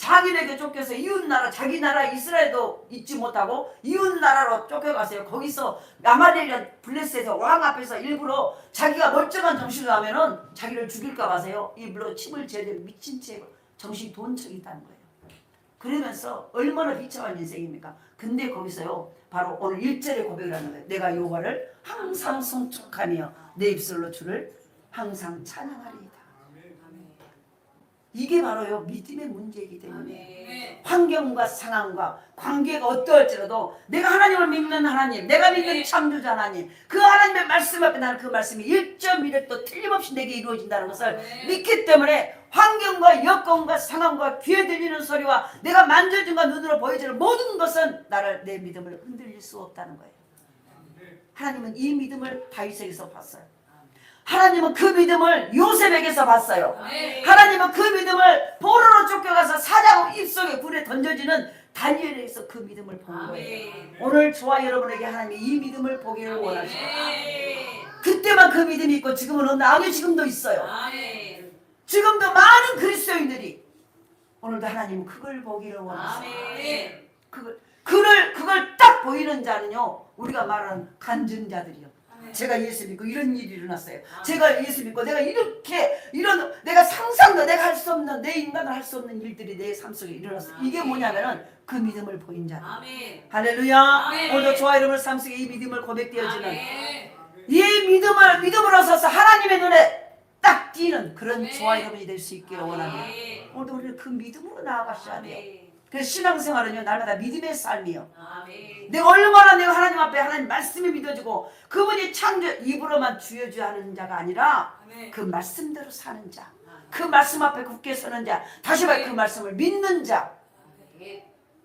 자기네게 쫓겨서 이웃나라 자기 나라 이스라엘도 잊지 못하고 이웃나라로 쫓겨갔어요. 거기서 아말렉이란 블레셋에서 왕 앞에서 일부러 자기가 멀쩡한 정신을 하면은 자기를 죽일까 봐서요. 일부러 침을 제대로 미친 채 정신이 돈 척이 있다는 거예요. 그러면서 얼마나 비참한 인생입니까? 근데 거기서요 바로 오늘 1절에 고백을 하는 거예요. 내가 여호와를 항상 송축하며 내 입술로 주를 항상 찬양하리이다. 이게 바로요 믿음의 문제이기 때문에 환경과 상황과 관계가 어떠할지라도 내가 하나님을 믿는 하나님, 내가 믿는 창조자 하나님, 그 하나님의 말씀 앞에 나는 그 말씀이 1.1도 틀림없이 내게 이루어진다는 것을 믿기 때문에 환경과 여건과 상황과 귀에 들리는 소리와 내가 만져준과 눈으로 보여지는 모든 것은 나를 내 믿음을 흔들릴 수 없다는 거예요. 하나님은 이 믿음을 다윗에게서 봤어요. 하나님은 그 믿음을 요셉에게서 봤어요. 하나님은 그 믿음을 포로로 쫓겨가서 사자고 입속에 불에 던져지는 다니엘에게서 그 믿음을 본 거예요. 오늘 저와 여러분에게 하나님이 이 믿음을 보기를 원하십니다. 그때만 그 믿음이 있고 지금은 없나? 아니 지금도 있어요. 지금도 많은 그리스도인들이 오늘도 하나님은 그걸 보기를 원하십니다. 그걸 딱 보이는 자는요 우리가 말하는 간증자들이요. 제가 예수 믿고 이런 일이 일어났어요. 제가 예수 믿고 내가 이렇게 이런 내가 상상도 내가 할 수 없는 내 인간을 할 수 없는 일들이 내 삶 속에 일어났어요. 이게 뭐냐면은 그 믿음을 보인 자. 할렐루야. 오늘도 저와 여러분 삶 속에 이 믿음을 고백되어지는 이 믿음으로 서서 하나님의 눈에 딱 띄는 그런 저와 여러분이 될 수 있기를 원합니다. 오늘도 우리는 그 믿음으로 나아가셔야 돼요. 그래서 신앙생활은요 날마다 믿음의 삶이요. 내가 얼마나 내가 하나님 앞에 하나님 말씀이 믿어지고 그분이 창조 입으로만 주여주 하는 자가 아니라 그 말씀대로 사는 자, 그 말씀 앞에 굳게 서는 자, 다시 말해 그 말씀을 믿는 자.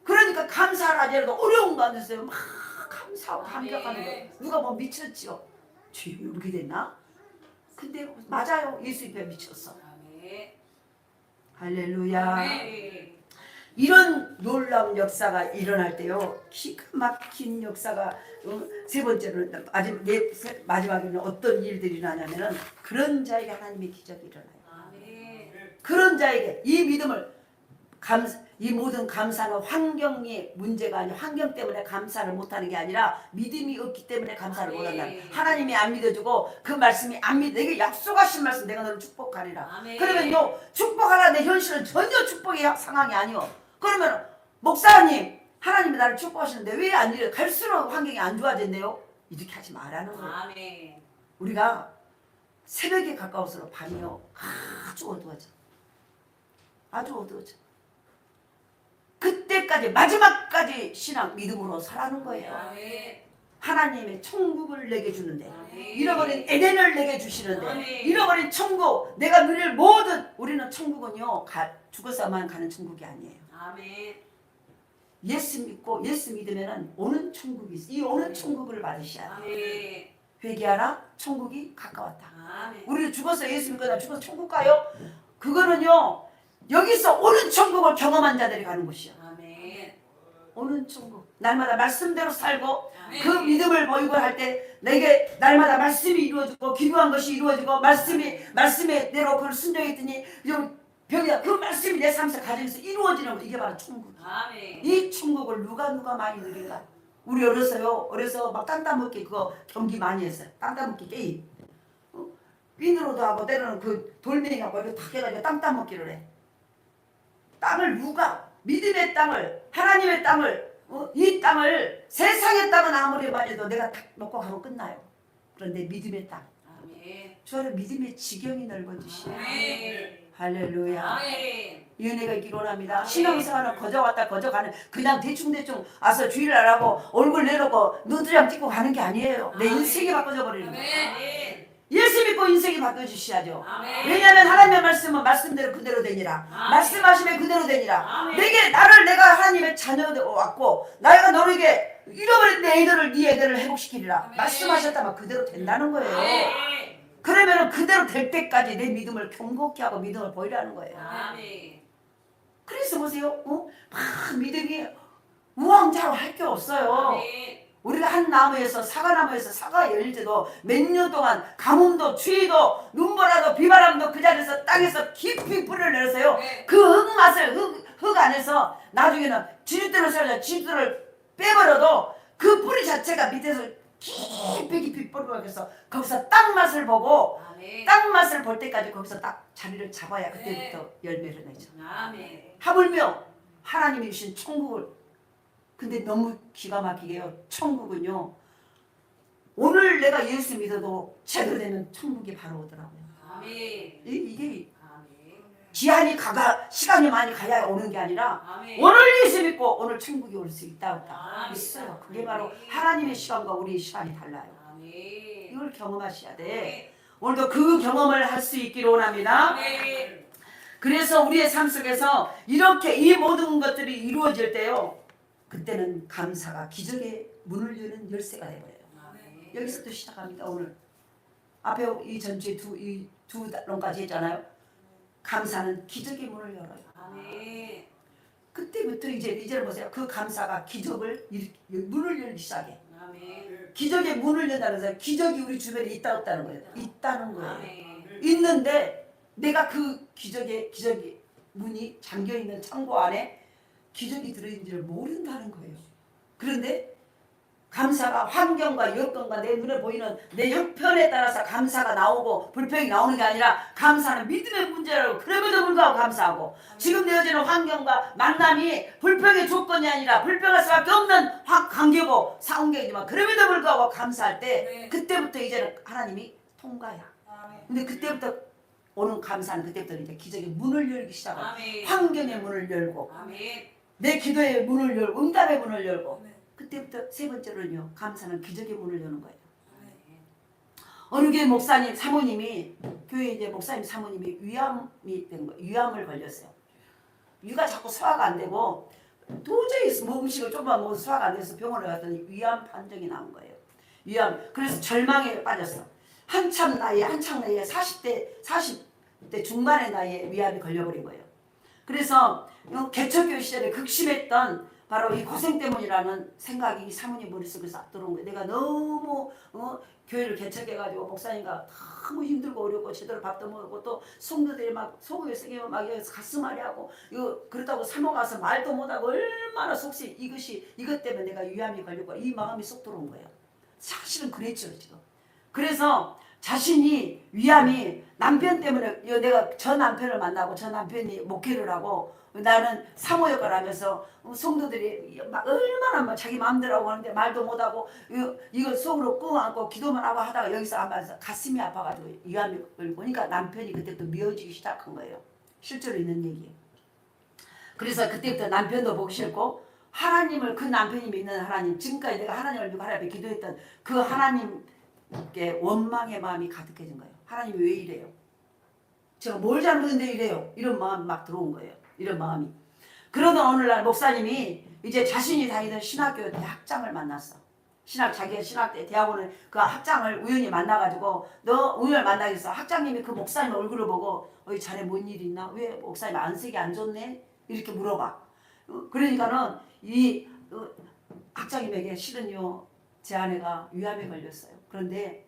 그러니까 감사를 하더라도 어려운 가운데서 막 감사하고 감격하는 거. 누가 뭐 미쳤죠? 주여 이렇게 됐나? 근데 맞아요. 예수 입에 미쳤어. 할렐루야. 이런 놀라운 역사가 일어날 때요 기가 막힌 역사가 세 번째로 마지막에는 어떤 일들이 일어나냐면은 그런 자에게 하나님의 기적이 일어나요. 그런 자에게 이 믿음을 이 모든 감사는 환경이 문제가 아니라 환경 때문에 감사를 못하는 게 아니라 믿음이 없기 때문에 감사를 못한다. 하나님이 안 믿어주고 그 말씀이 안 믿어. 내게 약속하신 말씀 내가 너를 축복하리라. 그러면요 축복하라 내 현실은 전혀 축복의 상황이 아니요. 그러면 목사님 하나님이 나를 축복하시는데 왜 안 이래? 갈수록 환경이 안 좋아졌네요. 이렇게 하지 말라는 거예요. 우리가 새벽에 가까울수록 밤이요 아주 어두워져. 아주 어두워져. 그때까지 마지막까지 신앙 믿음으로 살아는 거예요. 하나님의 천국을 내게 주는데 잃어버린 에덴을 내게 주시는데 잃어버린 천국 내가 누릴 모든 우리는 천국은요 죽어서만 가는 천국이 아니에요. 예수 믿고 예수 믿으면은 오는 천국이 있어. 이 오는 천국을 받으셔야 돼. 회개하라 천국이 가까웠다. 우리는 죽어서 예수 믿고 나 죽어서 천국 가요? 그거는요 여기서 오는 천국을 경험한 자들이 가는 곳이야. 오는 천국 날마다 말씀대로 살고 그 믿음을 보이고 할 때 내게 날마다 말씀이 이루어지고 기도한 것이 이루어지고 말씀의 대로 그걸 순종했더니 병이다. 그 말씀이 내 삶에서 가정에서 이루어지는 거 이게 바로 천국이야. 이 천국을 누가 많이 누린가? 우리 어려서 막 땅 먹기 그거 경기 많이 했어요. 땅 먹기 게임. 핀으로도 하고 때로는 그 돌멩이 갖고 이렇게 탁 해가지고 땅 먹기를 해. 땅을 누가 믿음의 땅을 하나님의 땅을 이 땅을 세상의 땅은 아무리 많이 해도 내가 딱 먹고 가면 끝나요. 그런데 믿음의 땅 저는 믿음의 지경이 넓어지시오. 할렐루야. 이 은혜가 있기를 원합니다. 신앙생활은 거저왔다 거저가는 그냥 대충 와서 주의를 안 하고 얼굴 내놓고 눈두장 찍고 가는 게 아니에요. 내 인생이 바꿔져 버리는 거예요. 예수 믿고 인생이 바꿔주셔야죠. 왜냐하면 하나님의 말씀은 말씀대로 그대로 되니라. 말씀하시면 그대로 되니라. 내가 하나님의 자녀되고 왔고 내가 너에게 잃어버린 내 애들을 네 애들을 회복시키리라. 말씀하셨다면 그대로 된다는 거예요. 그러면 그대로 될 때까지 내 믿음을 경고케 하고 믿음을 보이라는 거예요. 그래서 보세요. 막 믿음이 우왕좌왕 할 게 없어요. 우리가 한 나무에서 사과나무에서 사과가 열릴 때도 몇 년 동안 가뭄도 추위도 눈보라도 비바람도 그 자리에서 땅에서 깊이 뿌리를 내려서요. 그 흙맛을 흙 안에서 나중에는 지주대로 썰려 지주대를 빼버려도 그 뿌리 자체가 밑에서 깊이 뿌리면서 거기서 땅 맛을 보고 땅 맛을 볼 때까지 거기서 딱 자리를 잡아야 그때부터 열매를 내죠. 하물며 하나님이 주신 천국을, 근데 너무 기가 막히게요. 천국은요, 오늘 내가 예수 믿어도 제대로 되면 천국이 바로 오더라고요. 이게 기한이 시간이 많이 가야 오는 게 아니라 오늘 예수 믿고 오늘 천국이 올 수 있다 있어요. 그게 바로 하나님의 시간과 우리의 시간이 달라요. 이걸 경험하셔야 돼. 오늘도 그 경험을 할 수 있기를 원합니다. 그래서 우리의 삶 속에서 이렇게 이 모든 것들이 이루어질 때요, 그때는 감사가 기적의 문을 여는 열쇠가 되어버려요. 여기서부터 시작합니다. 오늘 앞에 이 전체 두 론까지 했잖아요. 감사는 기적의 문을 열어요. 그때부터 이제는 보세요. 그 감사가 기적을 문을 열기 시작해. 기적의 문을 연다는 것은 기적이 우리 주변에 있다 없다는 거예요. 있다는 거예요. 있는데 내가 그 기적의 문이 잠겨있는 창고 안에 기적이 들어있는지를 모른다는 거예요. 그런데 감사가 환경과 여건과 내 눈에 보이는 내 형편에 따라서 감사가 나오고 불평이 나오는 게 아니라 감사는 믿음의 문제라고. 그럼에도 불구하고 감사하고, 지금 내어지는 환경과 만남이 불평의 조건이 아니라 불평할 수밖에 없는 관계고 상황이지만 그럼에도 불구하고 감사할 때 그때부터 이제는 하나님이 통과야. 근데 그때부터 오는 감사는 그때부터 이제 기적의 문을 열기 시작하고, 환경의 문을 열고, 내 기도의 문을 열고, 응답의 문을 열고, 그때부터 세 번째로는요, 감사는 기적의 문을 여는 거예요. 어느 교회 목사님 사모님이, 교회 이제 목사님 사모님이 위암이 된 거예요. 위암을 걸렸어요. 위가 자꾸 소화가 안 되고 도저히 뭐 음식을 조금만 먹어도 소화가 안 돼서 병원에 갔더니 위암 판정이 나온 거예요. 위암. 그래서 절망에 빠졌어. 한참 나이에 40대 중반의 나이에 위암이 걸려버린 거예요. 그래서 개척교회 시절에 극심했던 바로 이 고생 때문이라는 생각이 사모님 머릿속에서 들어온 거예요. 내가 너무 교회를 개척해가지고 목사님과 너무 힘들고 어렵고 제대로 밥도 먹고 또 성도들이 막 속을 새기면 막 가슴앓이 하고 그렇다고 사모 가서 말도 못하고 얼마나 속시 이것 때문에 내가 위암이 걸리고 이 마음이 쏙 들어온 거예요. 사실은 그랬죠 지금. 그래서 자신이 위암이 남편 때문에 내가 저 남편을 만나고 저 남편이 목회를 하고 나는 사모 역할을 하면서 성도들이 막 얼마나 막 자기 마음대로 하고 하는데 말도 못하고 이거 속으로 끙 안고 기도만 하고 하다가 여기서 하면서 가슴이 아파가지고 위암이 걸리고 보니까 남편이 그때부터 미워지기 시작한 거예요. 실제로 있는 얘기예요. 그래서 그때부터 남편도 보기 싫고 하나님을, 그 남편이 믿는 하나님, 지금까지 내가 하나님을 믿고 하나님 앞에 기도했던 그 하나님께 원망의 마음이 가득해진 거예요. 하나님이 왜 이래요? 제가 뭘 잘못했는데 이래요? 이런 마음이 막 들어온 거예요. 이런 마음이. 그러던 어느 날 목사님이 이제 자신이 다니던 신학교 대학장을 만났어. 자기가 신학대 대학원을 그 학장을 우연히 만나가지고 너 우연히 만나게 해서 학장님이 그 목사님 얼굴을 보고 자네 뭔 일 있나? 왜 목사님 안색이 안 좋네? 이렇게 물어봐. 그러니까는 이 학장님에게 실은요 제 아내가 위암에 걸렸어요. 그런데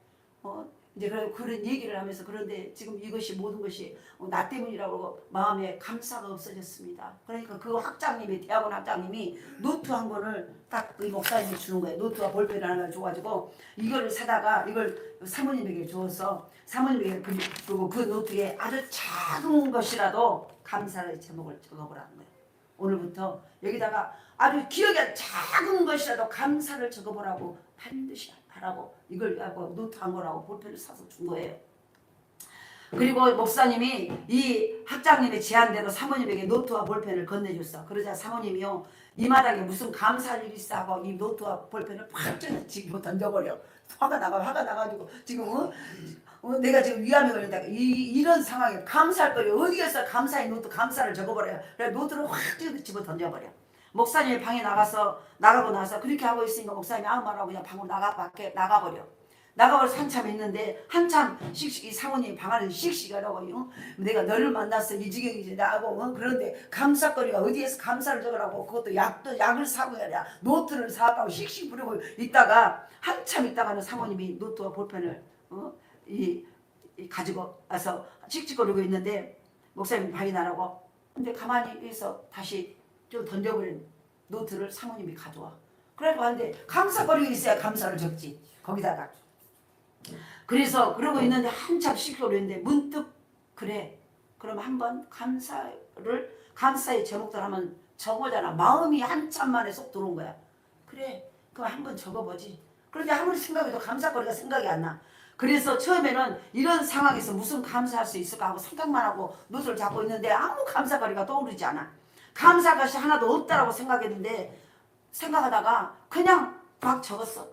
이제 그런 얘기를 하면서 그런데 지금 이것이 모든 것이 나 때문이라고 마음에 감사가 없어졌습니다. 그러니까 그 학장님이, 대학원 학장님이 노트 한 권을 딱 이 목사님이 주는 거예요. 노트와 볼펜 하나 줘가지고 이걸 사다가 이걸 사모님에게 줘서 사모님에게 그리고 그 노트에 아주 작은 것이라도 감사의 제목을 적어보라는 거예요. 오늘부터 여기다가 아주 기억이 작은 것이라도 감사를 적어보라고 반드시 하라고 이걸 하고 노트 한 거라고 볼펜을 사서 준 거예요. 그리고 목사님이 이 학장님의 제안대로 사모님에게 노트와 볼펜을 건네줬어. 그러자 사모님이요 이 마당에 무슨 감사할 일이 있어 하고 이 노트와 볼펜을 팍 지금 던져버려. 화가 나가지고 지금 내가 지금 위암에 걸린다. 이런 상황에 감사할 거리 어디겠어. 감사의 노트 감사를 적어버려요. 그래 노트를 확 집어 던져버려. 목사님이 방에 나가고 나서 그렇게 하고 있으니까 목사님이 아무 말하고 그냥 밖에 나가버려. 나가버려서 한참 있는데 한참 씩씩 사모님 방 안에서 씩씩하라고 내가 너를 만났어 이 지경이지 나하고 그런데 감사거리가 어디에서 감사를 적으라고 그것도 약을 사고 해야 노트를 사가고 씩씩 부르고 있다가 한참 있다가는 사모님이 노트와 볼펜을 이 가지고 와서 씩씩거리고 있는데 목사님 방이 나라고 근데 가만히 있어 다시 좀 던져버린 노트를 사모님이 가져와. 그래가지고 하는데 감사거리고 있어야 감사를 적지 거기다가. 그래서 그러고 있는데 한참 씩거리고 있는데 문득 그래 그럼 한번 감사의 제목들 하면 적어잖아. 마음이 한참 만에 쏙 들어온 거야. 그래 그럼 한번 적어보지. 그런데 아무리 생각해도 감사거리가 생각이 안 나. 그래서 처음에는 이런 상황에서 무슨 감사할 수 있을까 하고 생각만 하고 노트를 잡고 있는데 아무 감사거리가 떠오르지 않아. 감사할 것이 하나도 없다라고 생각했는데 생각하다가 그냥 막 적었어.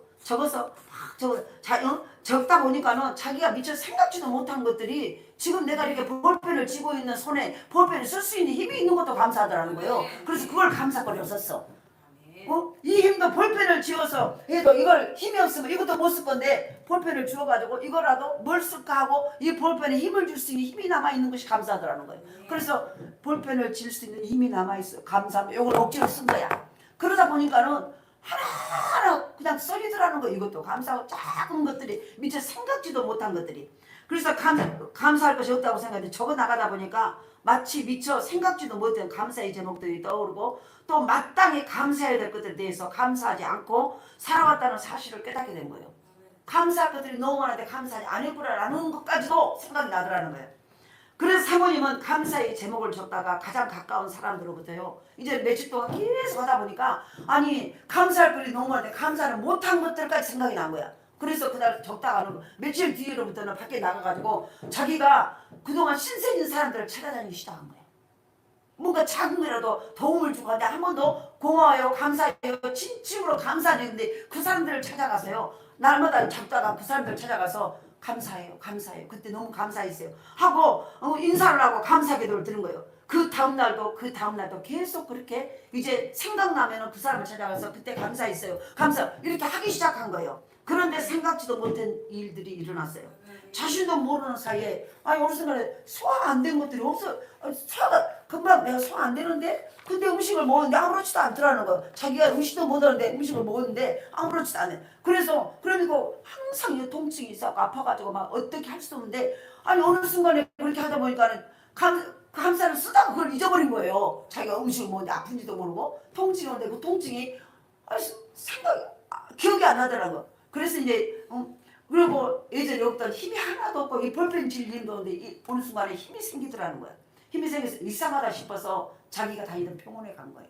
적다 보니까는 자기가 미처 생각지도 못한 것들이 지금 내가 이렇게 볼펜을 쥐고 있는 손에 볼펜을 쓸 수 있는 힘이 있는 것도 감사하더라는 거예요. 그래서 그걸 감사거리로 썼어. 이 힘도 볼펜을 쥐어서 해도 이걸 힘이 없으면 이것도 못 쓸 건데 볼펜을 쥐어가지고 이거라도 뭘 쓸까 하고 이 볼펜에 힘을 줄 수 있는 힘이 남아있는 것이 감사하더라는 거예요. 그래서 볼펜을 쥘 수 있는 힘이 남아있어. 감사하면 이걸 억지로 쓴 거야. 그러다 보니까는 하나하나 그냥 썰리더라는 거예요. 이것도 감사하고 작은 것들이 미처 생각지도 못한 것들이. 그래서 감사할 것이 없다고 생각했는데 적어 나가다 보니까 마치 미처 생각지도 못한 감사의 제목들이 떠오르고 또 마땅히 감사해야 될 것들에 대해서 감사하지 않고 살아왔다는 사실을 깨닫게 된 거예요. 감사할 것들이 너무 많은데 감사하지 않았구나라는 것까지도 생각이 나더라는 거예요. 그래서 사모님은 감사의 제목을 적다가 가장 가까운 사람들로부터요. 이제 며칠 동안 계속 하다 보니까 아니 감사할 것이 너무 많은데 감사를 못한 것들까지 생각이 난 거야. 그래서 그날 적다가는 며칠 뒤로부터는 밖에 나가가지고 자기가 그동안 신세진 사람들을 찾아다니기 시작한 거야. 뭔가 작은 거라도 도움을 주고 하는데 한 번도 고마워요 감사해요 진심으로 감사했는데 그 사람들을 찾아가서요. 날마다 잡다가 그 사람들을 찾아가서 감사해요 그때 너무 감사했어요 하고 인사를 하고 감사 기도를 드는 거예요. 그 다음날도 계속 그렇게 이제 생각나면 그 사람을 찾아가서 그때 감사했어요 감사 이렇게 하기 시작한 거예요. 그런데 생각지도 못한 일들이 일어났어요. 자신도 모르는 사이에 어느 순간에 소화가 안 된 것들이 없어. 소화가 금방 내가 소화 안 되는데 근데 음식을 먹었는데 아무렇지도 않더라는 거. 자기가 음식도 못 하는데 음식을 먹었는데 아무렇지도 않아. 그래서 그러니까 항상 이 통증이 있어서 아파가지고 막 어떻게 할 수 없는데 어느 순간에 그렇게 하다 보니까는 감사를 쓰다가 그걸 잊어버린 거예요. 자기가 음식을 먹었는데 아픈지도 모르고 통증이 오는데 그 통증이 기억이 안 나더라고. 그래서 이제 그리고 예전에 없던 힘이 하나도 없고 이 볼펜 질 힘도 없는데 어느 순간에 힘이 생기더라는 거야. 힘이 생겨서 이상하다 싶어서 자기가 다니던 병원에 간 거예요.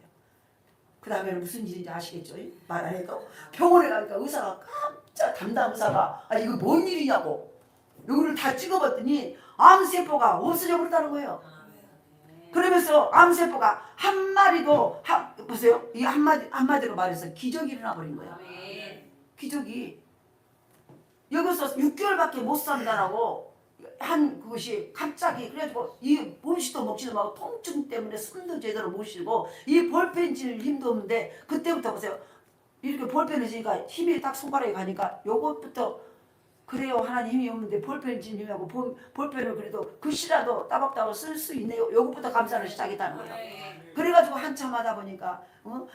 그 다음에는 무슨 일인지 아시겠죠? 말 안 해도 병원에 가니까 의사가 깜짝 담당 의사가 이거 뭔 일이냐고 여기를 다 찍어봤더니 암세포가 없어져 버렸다는 거예요. 그러면서 암세포가 한 마리도 보세요. 이 한마디로 말해서 기적이 일어나 버린 거예요. 기적이 여기서 6개월밖에 못 산다라고 한 그것이 갑자기 그래가지고 이 음식도 먹지도 말고 통증 때문에 숨도 제대로 못 쉬고 이 볼펜 질 힘도 없는데 그때부터 보세요. 이렇게 볼펜을 지니까 힘이 딱 손가락에 가니까 요것부터 그래요. 하나님 힘이 없는데 볼펜 질 힘하고 볼펜을 그래도 글씨라도 따박따박 쓸 수 있네요. 요것부터 감사를 시작했다는 거예요. 그래가지고 한참 하다 보니까 막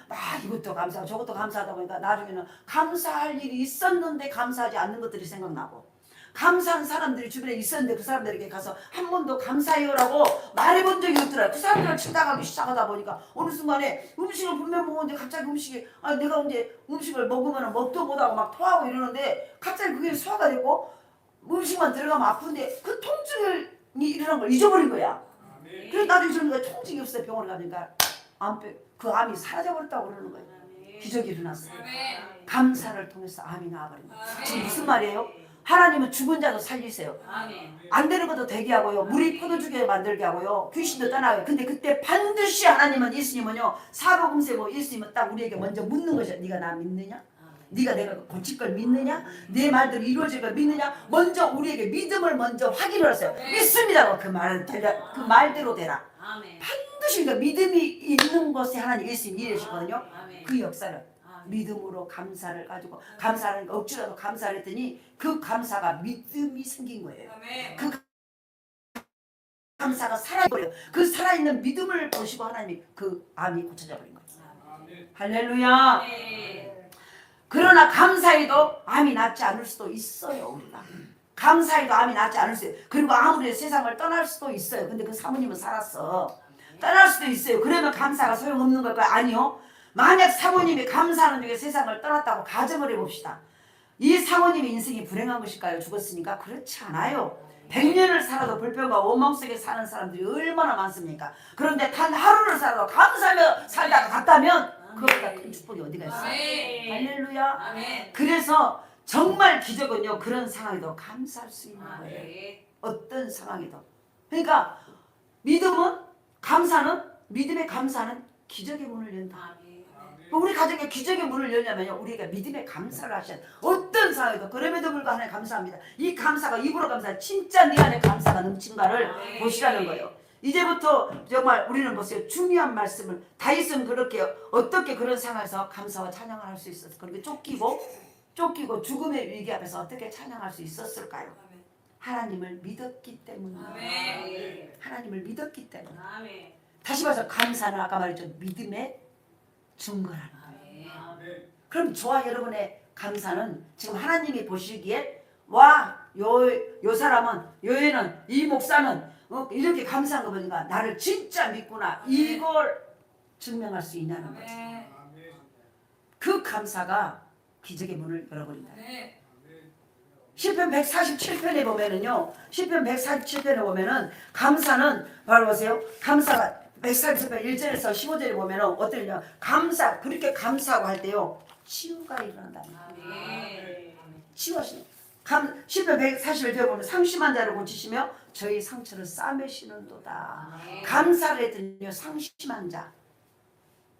이것도 감사하고 저것도 감사하다 보니까 나중에는 감사할 일이 있었는데 감사하지 않는 것들이 생각나고 감사한 사람들이 주변에 있었는데 그 사람들에게 가서 한 번도 감사해요라고 말해본 적이 없더라고요. 그 사람들을 찾아가기 시작하다 보니까 어느 순간에 음식을 분명 먹었는데 갑자기 음식이 내가 이제 음식을 먹으면 먹도 못하고 막 토하고 이러는데 갑자기 그게 소화가 되고 음식만 들어가면 아픈데 그 통증이 일어난 걸 잊어버린 거야. 그래서 나중에 저는 통증이 없어요. 병원에 가니까 그 암이 사라져버렸다고 그러는 거예요. 기적이 일어났어요. 감사를 통해서 암이 나와버린 거예요. 지금 무슨 말이에요? 하나님은 죽은 자도 살리세요. 안 되는 것도 되게 하고요. 물이 포도주게 만들게 하고요. 귀신도 떠나고요. 근데 그때 반드시 하나님은 예수님은요. 사복음세고 예수님은 딱 우리에게 먼저 묻는 것이야. 네가 나 믿느냐? 네가 내가 고칠 걸 믿느냐? 내 말대로 이루어질 걸 믿느냐? 먼저 우리에게 믿음을 먼저 확인을 하세요. 믿습니다고 그 말대로 되라. 반드시 그 믿음이 있는 것에 하나님 예수님이 일하시거든요. 그 역사를 믿음으로 감사를 가지고 감사하는 억지라도 감사를 했더니 그 감사가 믿음이 생긴 거예요. 그 감사가 살아버려요. 그 살아있는 믿음을 보시고 하나님이 그 암이 고쳐져 버린 거예요. 할렐루야. 그러나 감사해도 암이 낫지 않을 수도 있어요. 우리가 감사해도 암이 낫지 않을 수 있어요. 그리고 아무리 세상을 떠날 수도 있어요. 근데 그 사모님은 살았어. 떠날 수도 있어요. 그러면 감사가 소용없는 걸까요? 아니요. 만약 사모님이 감사하는 중에 세상을 떠났다고 가정을 해봅시다. 이 사모님의 인생이 불행한 것일까요? 죽었으니까? 그렇지 않아요. 100년을 살아도 불평과 원망 속에 사는 사람들이 얼마나 많습니까? 그런데 단 하루를 살아도 감사하며 살다가 갔다면 그것보다 큰 축복이 어디가 있어요? 할렐루야. 그래서 정말 기적은요, 그런 상황에도 감사할 수 있는 거예요. 어떤 상황에도. 그러니까 믿음은, 감사는, 믿음의 감사는 기적의 문을 연다. 우리 가정에 기적의 문을 열려면요, 우리가 믿음의 감사를 하셔야 돼. 어떤 상황에도. 그럼에도 불구하고 하나님 감사합니다. 이 감사가 입으로 감사, 진짜 네 안에 감사가 넘친가를 보시라는 거예요. 이제부터 정말 우리는 보세요. 중요한 말씀을 다윗은 그렇게 어떻게 그런 상황에서 감사와 찬양을 할 수 있었어. 그렇게 쫓기고 죽음의 위기 앞에서 어떻게 찬양할 수 있었을까요? 하나님을 믿었기 때문에. 하나님을 믿었기 때문에. 다시 말해서 감사는 아까 말했죠. 믿음의 증거라는 거예요. 그럼 저와 여러분의 감사는 지금 하나님이 보시기에 요 사람은, 요 애는, 이 목사는 이렇게 감사한 거 보니까 나를 진짜 믿구나, 이걸 증명할 수 있냐는 거죠. 그 감사가 기적의 문을 열어버린다. 시편 147편에 보면은요, 시편 147편에 보면은 감사는 바로 보세요. 감사가 147편 1절에서 15절에 보면은 어떠냐, 그렇게 감사하고 할 때요, 치유가 일어난다. 치유하시는. 시편 141절에 보면 상심한 자를 고치시며 저희 상처를 싸매시는도다. 감사를 했더니요, 상심한 자,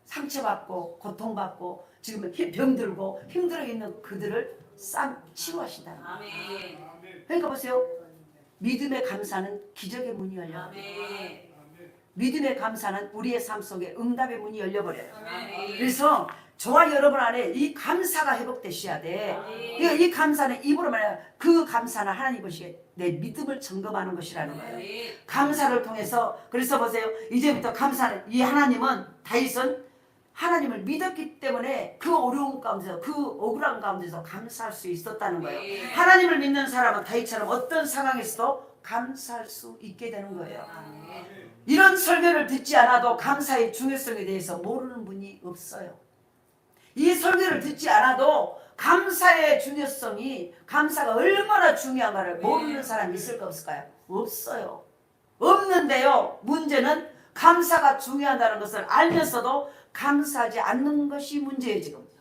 상처받고 고통받고 지금 병들고 힘들어 있는 그들을 치유하신다. 그러니까 보세요. 믿음의 감사는 기적의 문이 열려. 믿음의 감사는 우리의 삶 속에 응답의 문이 열려버려요. 그래서 저와 여러분 안에 이 감사가 회복되셔야 돼. 이 감사는 입으로 말해야, 그 감사는 하나님 보시기에 내 믿음을 점검하는 것이라는 거예요. 감사를 통해서. 그래서 보세요. 이제부터 감사는, 이 하나님은, 다윗은 하나님을 믿었기 때문에 그 어려운 가운데서, 그 억울한 가운데서 감사할 수 있었다는 거예요. 하나님을 믿는 사람은 다윗처럼 어떤 상황에서도 감사할 수 있게 되는 거예요. 이런 설교를 듣지 않아도 감사의 중요성에 대해서 모르는 분이 없어요. 이 설교를 듣지 않아도 감사의 중요성이, 감사가 얼마나 중요한가를 모르는 사람이 있을까 없을까요? 없어요. 없는데요, 문제는 감사가 중요하다는 것을 알면서도 감사하지 않는 것이 문제예요. 지금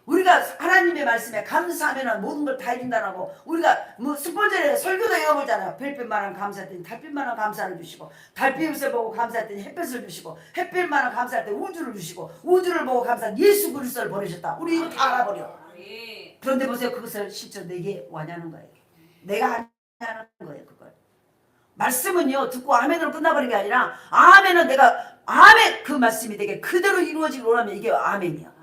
우리가 하나님의 말씀에 감사하면 모든 걸 다 해준다고, 우리가 뭐 스포전에 설교도 해보잖아요. 별빛만한 감사했더니 달빛만한 감사를 주시고, 달빛을 보고 감사했더니 햇볕을 주시고, 햇빛만한 감사할 때 우주를 주시고, 우주를 보고 감사한 예수 그리스도를 보내셨다. 우리 이거 다 알아버려. 그런데 보세요, 그것을 실제로 내게 와냐는 거예요. 내가 하냐는 거예요. 그걸 말씀은요, 듣고 아멘으로 끝나버린 게 아니라, 아멘은 내가 아멘, 그 말씀이 되게 그대로 이루어지길 원하면 이게 아멘이야.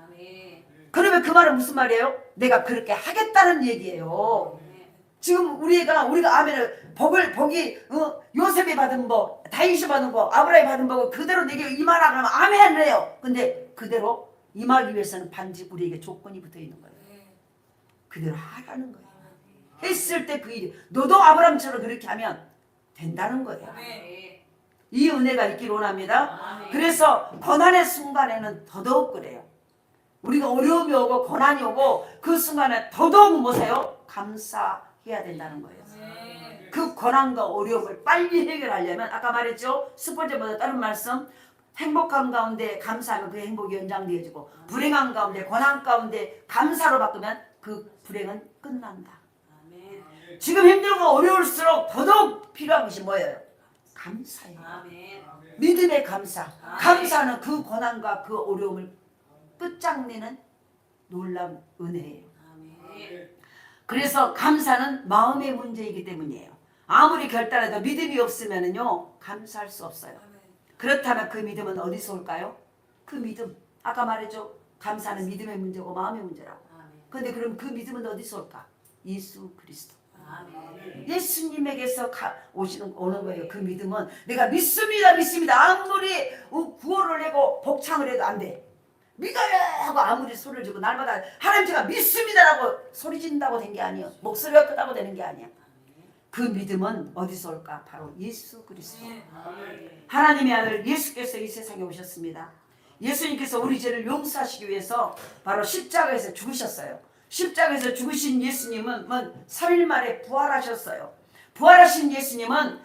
그러면 그 말은 무슨 말이에요? 내가 그렇게 하겠다는 얘기예요. 지금 우리가 아멘을, 복이 요셉이 받은 복, 다윗이 받은 복, 아브라함이 받은 복을 그대로 내게 임하라 그러면 아멘 해요. 근데 그대로 임하기 위해서는 반드시 우리에게 조건이 붙어 있는 거예요. 그대로 하라는 거예요. 했을 때 그 일이, 너도 아브라함처럼 그렇게 하면 된다는 거예요. 이 은혜가 있기를 원합니다. 그래서 고난의 순간에는 더더욱 그래요. 우리가 어려움이 오고 고난이 오고 그 순간에 더더욱 뭐세요? 감사해야 된다는 거예요. 그 고난과 어려움을 빨리 해결하려면, 아까 말했죠? 스포츠보다 다른 말씀, 행복한 가운데 감사하면 그 행복이 연장되어지고, 불행한 가운데, 고난 가운데 감사로 바꾸면 그 불행은 끝난다. 지금 힘들고 어려울수록 더더욱 필요한 것이 뭐예요? 감사예요. 믿음의 감사. 감사는 그 고난과 그 어려움을 끝장내는 놀라운 은혜예요. 그래서 감사는 마음의 문제이기 때문이에요. 아무리 결단해도 믿음이 없으면요, 감사할 수 없어요. 그렇다면 그 믿음은 어디서 올까요? 그 믿음, 아까 말했죠? 감사는 믿음의 문제고 마음의 문제라고. 근데 그럼 그 믿음은 어디서 올까? 예수 그리스도. 예수님에게서 오는 거예요. 그 믿음은 내가 믿습니다. 아무리 구호를 내고 복창을 해도 안 돼. 믿어요 하고 아무리 소리를 지르고 날마다 하나님 제가 믿습니다라고 소리 지른다고 된 게 아니에요. 목소리가 크다고 되는 게 아니야. 그 믿음은 어디서 올까? 바로 예수 그리스도. 하나님의 아들 예수께서 이 세상에 오셨습니다. 예수님께서 우리 죄를 용서하시기 위해서 바로 십자가에서 죽으셨어요. 십자가에서 죽으신 예수님은 3일 만에 부활하셨어요. 부활하신 예수님은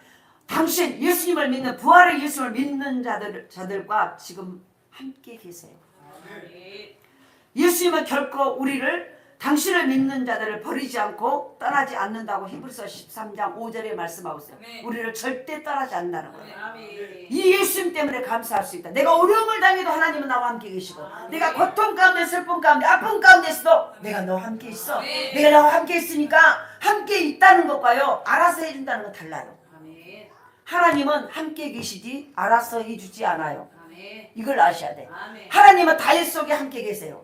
당신 예수님을 믿는 부활의 예수님을 믿는 자들과 지금 함께 계세요. 예수님은 결코 우리를 당신을 믿는 자들을 버리지 않고 떠나지 않는다고 히브리서 13장 5절에 말씀하고 있어요. 우리를 절대 떠나지 않는다는 거예요. 이 예수님 때문에 감사할 수 있다. 내가 어려움을 당해도 하나님은 나와 함께 계시고 내가 고통 가운데 슬픔 가운데 아픔 가운데서도 내가 너와 함께 있어. 내가 너와 함께 있으니까 함께 있다는 것과요 알아서 해준다는 건 달라요. 하나님은 함께 계시지 알아서 해주지 않아요. 이걸 아셔야 돼. 하나님은 다윗 속에 함께 계세요.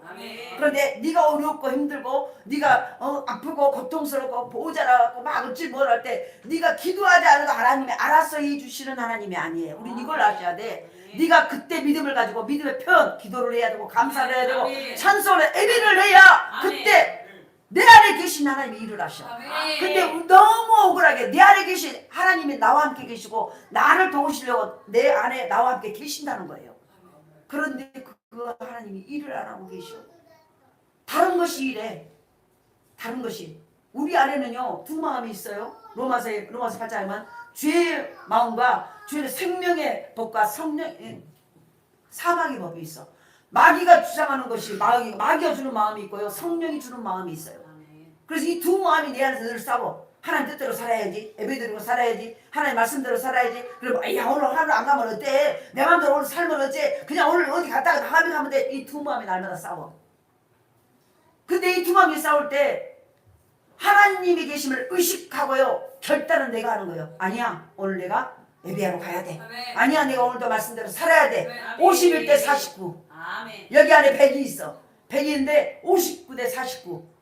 그런데 네가 어렵고 힘들고 네가 아프고 고통스럽고 모자라고 막 어찌 뭘 할 때 네가 기도하지 않아도 하나님이 알아서 해주시는 하나님이 아니에요. 우린 이걸 아셔야 돼. 네가 그때 믿음을 가지고 믿음의 표현 기도를 해야 되고 감사를 해야 되고 찬송을 예배를 해야 그때 내 안에 계신 하나님이 일을 하셔. 근데 너무 억울하게 내 안에 계신 하나님이 나와 함께 계시고 나를 도우시려고 내 안에 나와 함께 계신다는 거예요. 그런데 그 하나님이 일을 안 하고 계셔. 다른 것이 일해. 다른 것이. 우리 안에는요 두 마음이 있어요. 로마서 8장에만 죄의 마음과 죄의 생명의 법과 성령의 사망의 법이 있어. 마귀가 주장하는 것이 마귀가 주는 마음이 있고요. 성령이 주는 마음이 있어요. 그래서 이 두 마음이 내 안에서 늘 싸워. 하나님 뜻대로 살아야지. 예배드리고 살아야지. 하나님 말씀대로 살아야지. 그리고 야 오늘 하루 안 가면 어때? 내 마음대로 오늘 살면 어째? 그냥 오늘 어디 갔다가 다음에 가면 돼. 이 두 마음이 날마다 싸워. 근데 이 두 마음이 싸울 때 하나님이 계심을 의식하고요. 결단은 내가 하는 거예요. 아니야 오늘 내가 예배하러 가야 돼. 아니야 내가 오늘도 말씀대로 살아야 돼. 51대 49. 여기 안에 100이 있어. 100인데 59대 49.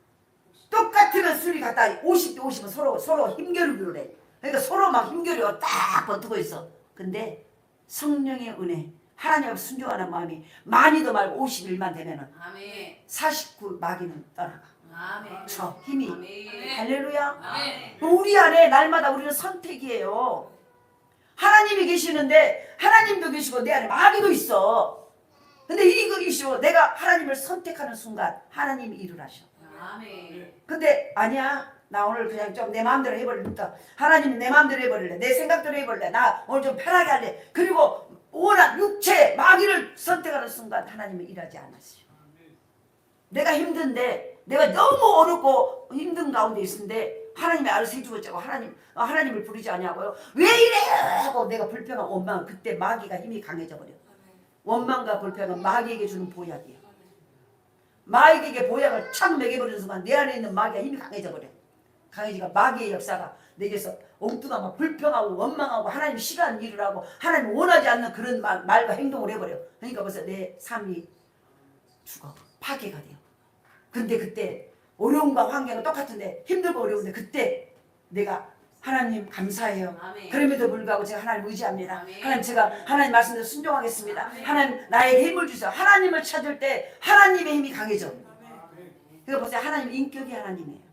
똑같으면 술이 같다. 50대 50은 서로 힘겨루기로 해. 그러니까 서로 막 힘겨루고 딱 버티고 있어. 근데 성령의 은혜, 하나님을 순종하는 마음이 많이도 말고 51만 되면은 49 마귀는 떠나가. 저 힘이. 할렐루야. 우리 안에 날마다 우리는 선택이에요. 하나님이 계시는데 하나님도 계시고 내 안에 마귀도 있어. 근데 이것이요 내가 하나님을 선택하는 순간 하나님이 일을 하셔. 근데 아니야 나 오늘 그냥 좀 내 마음대로 해버리니까 하나님은 내 마음대로 해버릴래. 내 생각대로 해버릴래. 나 오늘 좀 편하게 할래. 그리고 워낙 육체 마귀를 선택하는 순간 하나님은 일하지 않았어요. 내가 힘든데 내가 너무 어렵고 힘든 가운데 있는데 하나님이 알아서 해주겠자고 하나님을 부르지 아니하고요. 왜 이래 하고 내가 불평하고 원망 그때 마귀가 힘이 강해져 버려. 원망과 불평은 마귀에게 주는 보약이에요. 마귀에게 보약을 착 먹여버리는 순간 내 안에 있는 마귀가 힘이 강해져 버려. 강해지가 마귀의 역사가 내게서 엉뚱한 막 불평하고 원망하고 하나님 싫어하는 일을 하고 하나님 원하지 않는 그런 말과 행동을 해버려. 그러니까 벌써 내 삶이 죽어 파괴가 돼요. 근데 그때 어려움과 환경은 똑같은데 힘들고 어려운데 그때 내가 하나님 감사해요. 그럼에도 불구하고 제가 하나님 의지합니다. 하나님 제가 하나님 말씀대로 순종하겠습니다. 하나님 나에게 힘을 주세요. 하나님을 찾을 때 하나님의 힘이 강해져. 그러니까 보세요. 하나님 인격이 하나님이에요.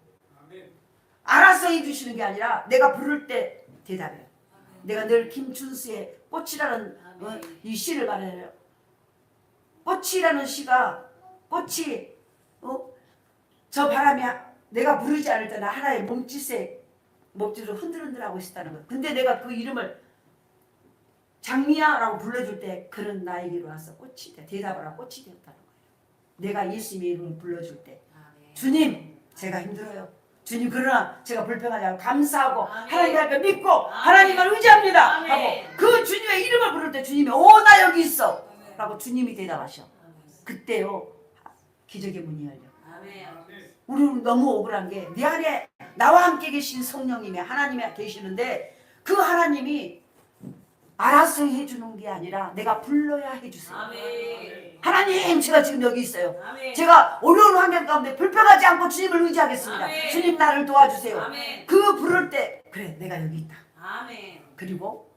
알아서 해주시는 게 아니라 내가 부를 때 대답해요. 내가 늘 김춘수의 꽃이라는 이 시를 말해요. 꽃이라는 시가 꽃이 저 바람이 내가 부르지 않을 때나 하나의 몸짓으로 흔들흔들하고 있었다는 거예요. 근데 내가 그 이름을 장미야라고 불러줄 때 그는 나에게로 와서 꽃이 돼. 대답을 하고 꽃이 되었다는 거예요. 내가 예수님의 이름을 불러줄 때 주님 제가 힘들어요. 주님 그러나 제가 불평하지 않고 감사하고 하나님 할까 믿고 하나님을 의지합니다 하고 그 주님의 이름을 부를 때 주님이 나 여기 있어 라고 주님이 대답하셔. 그때요 기적의 문이 열려. 우리는 너무 억울한 게 내 안에 나와 함께 계신 성령님이 하나님이 계시는데 그 하나님이 알아서 해주는 게 아니라 내가 불러야 해주세요. 아멘. 하나님, 제가 지금 여기 있어요. 아멘. 제가 어려운 환경 가운데 불평하지 않고 주님을 의지하겠습니다. 아멘. 주님 나를 도와주세요. 아멘. 그 부를 때 그래 내가 여기 있다. 아멘. 그리고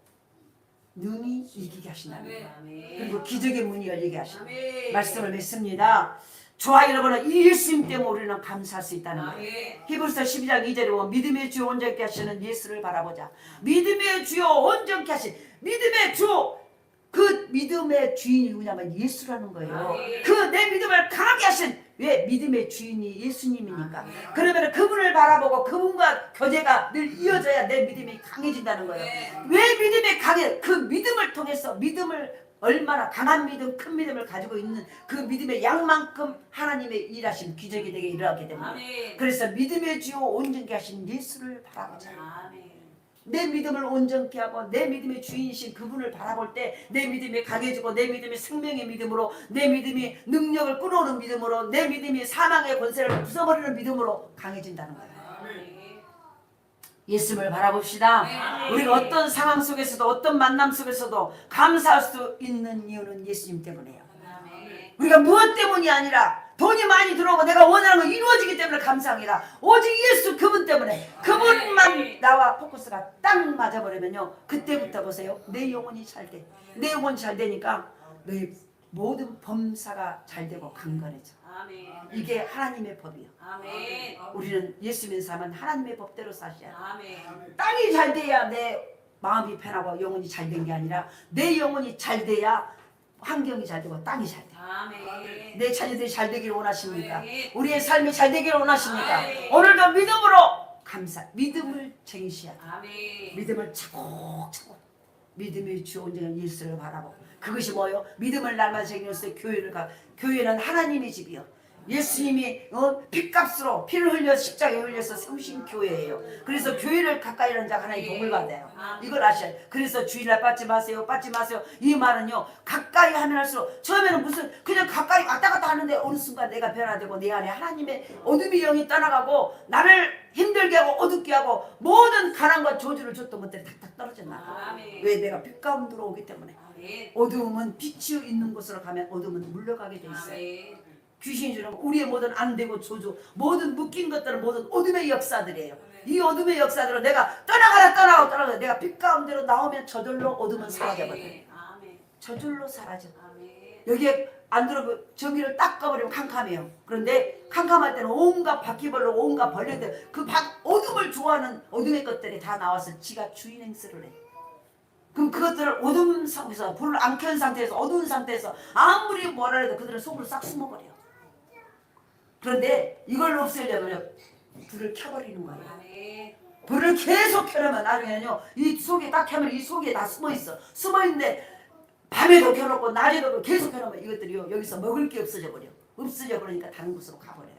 눈이 이기게 하신다는 거예요. 아멘. 그리고 기적의 문이 열리게 하신다. 아멘. 말씀을 맺습니다. 저와 여러분은 이 예수님 때문에 우리는 감사할 수 있다는 거예요. 아멘. 히브리서 12장 2절에 보면 믿음의 주 온전케 하시는 예수를 바라보자. 믿음의 주요 온전케 하신 믿음의 주, 그 믿음의 주인이 누구냐면 예수라는 거예요. 아멘. 그 내 믿음을 강하게 하신, 왜 믿음의 주인이 예수님이니까. 그러면 그분을 바라보고 그분과 교제가 늘 이어져야 내 믿음이 강해진다는 거예요. 왜 믿음이 강해? 그 믿음을 통해서 믿음을 얼마나 강한 믿음, 큰 믿음을 가지고 있는 그 믿음의 양만큼 하나님의 일하신 기적이 되게 일어났기 때문에. 아멘. 그래서 믿음의 주요 온전케 하신 예수를 바라보자. 아멘. 내 믿음을 온전케 하고 내 믿음의 주인이신 그분을 바라볼 때 내 믿음이 강해지고 내 믿음이 생명의 믿음으로, 내 믿음이 능력을 끌어오는 믿음으로, 내 믿음이 사망의 권세를 부숴버리는 믿음으로 강해진다는 거예요. 아멘. 예수를 바라봅시다. 아멘. 우리가 어떤 상황 속에서도 어떤 만남 속에서도 감사할 수 있는 이유는 예수님 때문이에요. 아멘. 우리가 무엇 때문이 아니라 돈이 많이 들어오고 내가 원하는 거 이루어지기 때문에 감사합니다. 오직 예수 그분 때문에, 그분만 나와 포커스가 딱 맞아버리면요, 그때부터 보세요, 내 영혼이 잘 돼. 내 영혼이 잘 되니까 너의 모든 범사가 잘 되고 강건해져. 아멘. 이게 하나님의 법이에요. 아멘. 우리는 예수 믿는 사람은 하나님의 법대로 사셔야 돼. 아멘. 땅이 잘 돼야 내 마음이 편하고 영혼이 잘 된 게 아니라 내 영혼이 잘 돼야 환경이 잘 되고 땅이 잘 돼. 아멘. 내 자녀들이 잘 되기를 원하십니까? 아멘. 우리의 삶이 잘 되기를 원하십니까? 아멘. 오늘도 믿음으로 감사, 믿음을 챙기셔야 돼. 아멘. 믿음을 차곡차곡, 믿음의 주 온전한 예수를 바라보고, 그것이 뭐예요? 믿음을 날마다 챙기면서 교회를 가. 교회는 하나님의 집이요, 예수님이 핏값으로 피를 흘려 십자가에 흘려서 세우신 교회예요. 그래서 교회를 가까이 하는 자가 하나님 복을 받아요. 이걸 아셔야 돼요. 그래서 주일날 빠지 마세요, 빠지 마세요. 이 말은요, 가까이 하면 할수록, 처음에는 무슨 그냥 가까이 왔다 갔다 하는데 어느 순간 내가 변화되고 내 안에 하나님의 어둠의 영이 떠나가고 나를 힘들게 하고 어둡게 하고 모든 가난과 저주를 줬던 것들이 탁탁 떨어졌나. 아멘. 왜? 내가 빛 가운데로 오기 때문에. 아멘. 어두움은 빛이 있는 곳으로 가면 어둠은 물러가게 돼 있어요. 아멘. 귀신이 주는 우리의 모든 안되고 저주, 모든 묶인 것들은 모든 어둠의 역사들이에요. 이 어둠의 역사들은 내가 떠나가라 내가 빛 가운데로 나오면 저절로 어둠은 사라져버려요. 아멘. 저절로 사라져. 아멘. 여기에 안 들어오고 전기를 딱 꺼버리면 캄캄해요. 그런데 캄캄할 때는 온갖 바퀴벌레, 온갖 벌레들, 그 어둠을 좋아하는 어둠의 것들이 다 나와서 지가 주인 행세를 해. 그럼 그것들을 어둠 속에서, 불을 안 켠 상태에서, 어두운 상태에서 아무리 뭐라 해도 그들은 속으로 싹 숨어버려요. 그런데 이걸 없애려면 불을 켜버리는 거예요. 아멘. 불을 계속 켜려면 나중에는요, 이 속에 딱 켜면 이 속에 다 숨어있어. 숨어있는데 밤에도 켜놓고 낮에도 계속 켜놓으면 이것들이요, 여기서 먹을 게 없어져 버려. 없어져 버리니까 다른 곳으로 가버려요.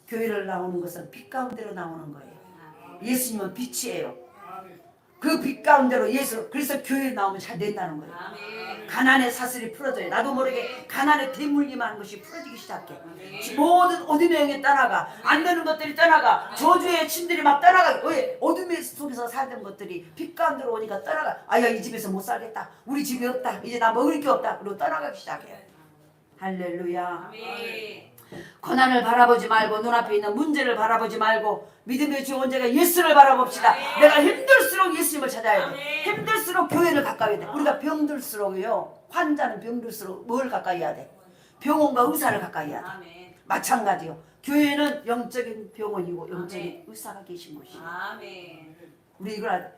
교회를 나오는 것은 빛 가운데로 나오는 거예요. 예수님은 빛이에요. 그 빛 가운데로 예수, 그래서 교회에 나오면 잘 된다는 거예요. 아멘. 가난의 사슬이 풀어져요. 나도 모르게 가난의 대물림하는 하는 것이 풀어지기 시작해. 모든 어둠의 영이 떠나가, 안 되는 것들이 떠나가, 저주의 침들이 막 떠나가. 왜? 어둠의 속에서 살던 것들이 빛 가운데로 오니까 떠나가. 아야, 이 집에서 못 살겠다, 우리 집이 없다, 이제 나 먹을 게 없다, 그리고 떠나가기 시작해요. 할렐루야. 아멘. 고난을 바라보지 말고 눈앞에 있는 문제를 바라보지 말고 믿음의 주 온전한 예수를 바라봅시다. 내가 힘들수록 예수님을 찾아야 돼. 힘들수록 교회를 가까이 해야 돼. 우리가 병들수록요, 환자는 병들수록 뭘 가까이 해야 돼? 병원과 의사를 가까이 해야 돼. 아멘. 마찬가지요. 교회는 영적인 병원이고 영적인 의사가 계신 곳이에요. 아멘. 우리 이걸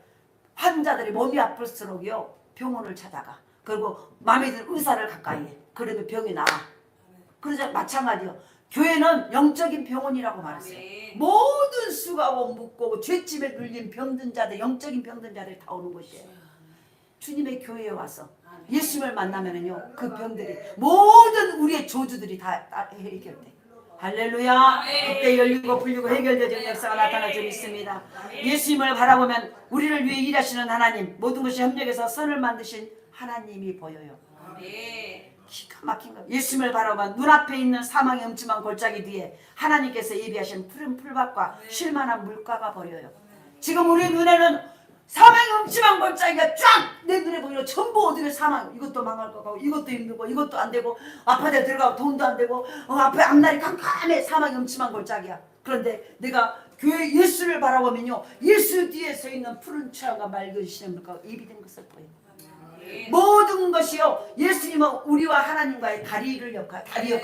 환자들이 몸이 아플수록요 병원을 찾아가. 그리고 마음에 드는 의사를 가까이 해. 그러면 병이 나아. 그러자 마찬가지요. 교회는 영적인 병원이라고 말했어요. 모든 수가고 묻고 죄짐에 눌린 병든 자들, 영적인 병든 자들이 다 오는 곳이에요. 주님의 교회에 와서 예수님을 만나면은요, 그 병들이, 모든 우리의 저주들이 다 해결돼. 할렐루야. 그때 열리고 풀리고 해결되는 역사가 나타날 줄 믿습니다. 예수님을 바라보면 우리를 위해 일하시는 하나님, 모든 것이 협력해서 선을 만드신 하나님이 보여요. 아멘. 기가 막힌 거. 예수님을 바라보면 눈앞에 있는 사망의 음침한 골짜기 뒤에 하나님께서 예비하신 푸른 풀밭과 쉴만한 물가가 보여요. 지금 우리 눈에는 사망의 음침한 골짜기가 쫙 내 눈에 보이는 전부 어디를 사망. 이것도 망할 것 같고 이것도 힘들고 이것도 안 되고 아파트에 들어가고 돈도 안 되고 앞에 앞날이 캄캄해. 사망의 음침한 골짜기야. 그런데 내가 교회 예수를 바라보면요, 예수 뒤에 서 있는 푸른 철과 맑은 시냇물과 입이 된 것을 보여. 모든 것이요, 예수님은 우리와 하나님과의 다리 역할이에요.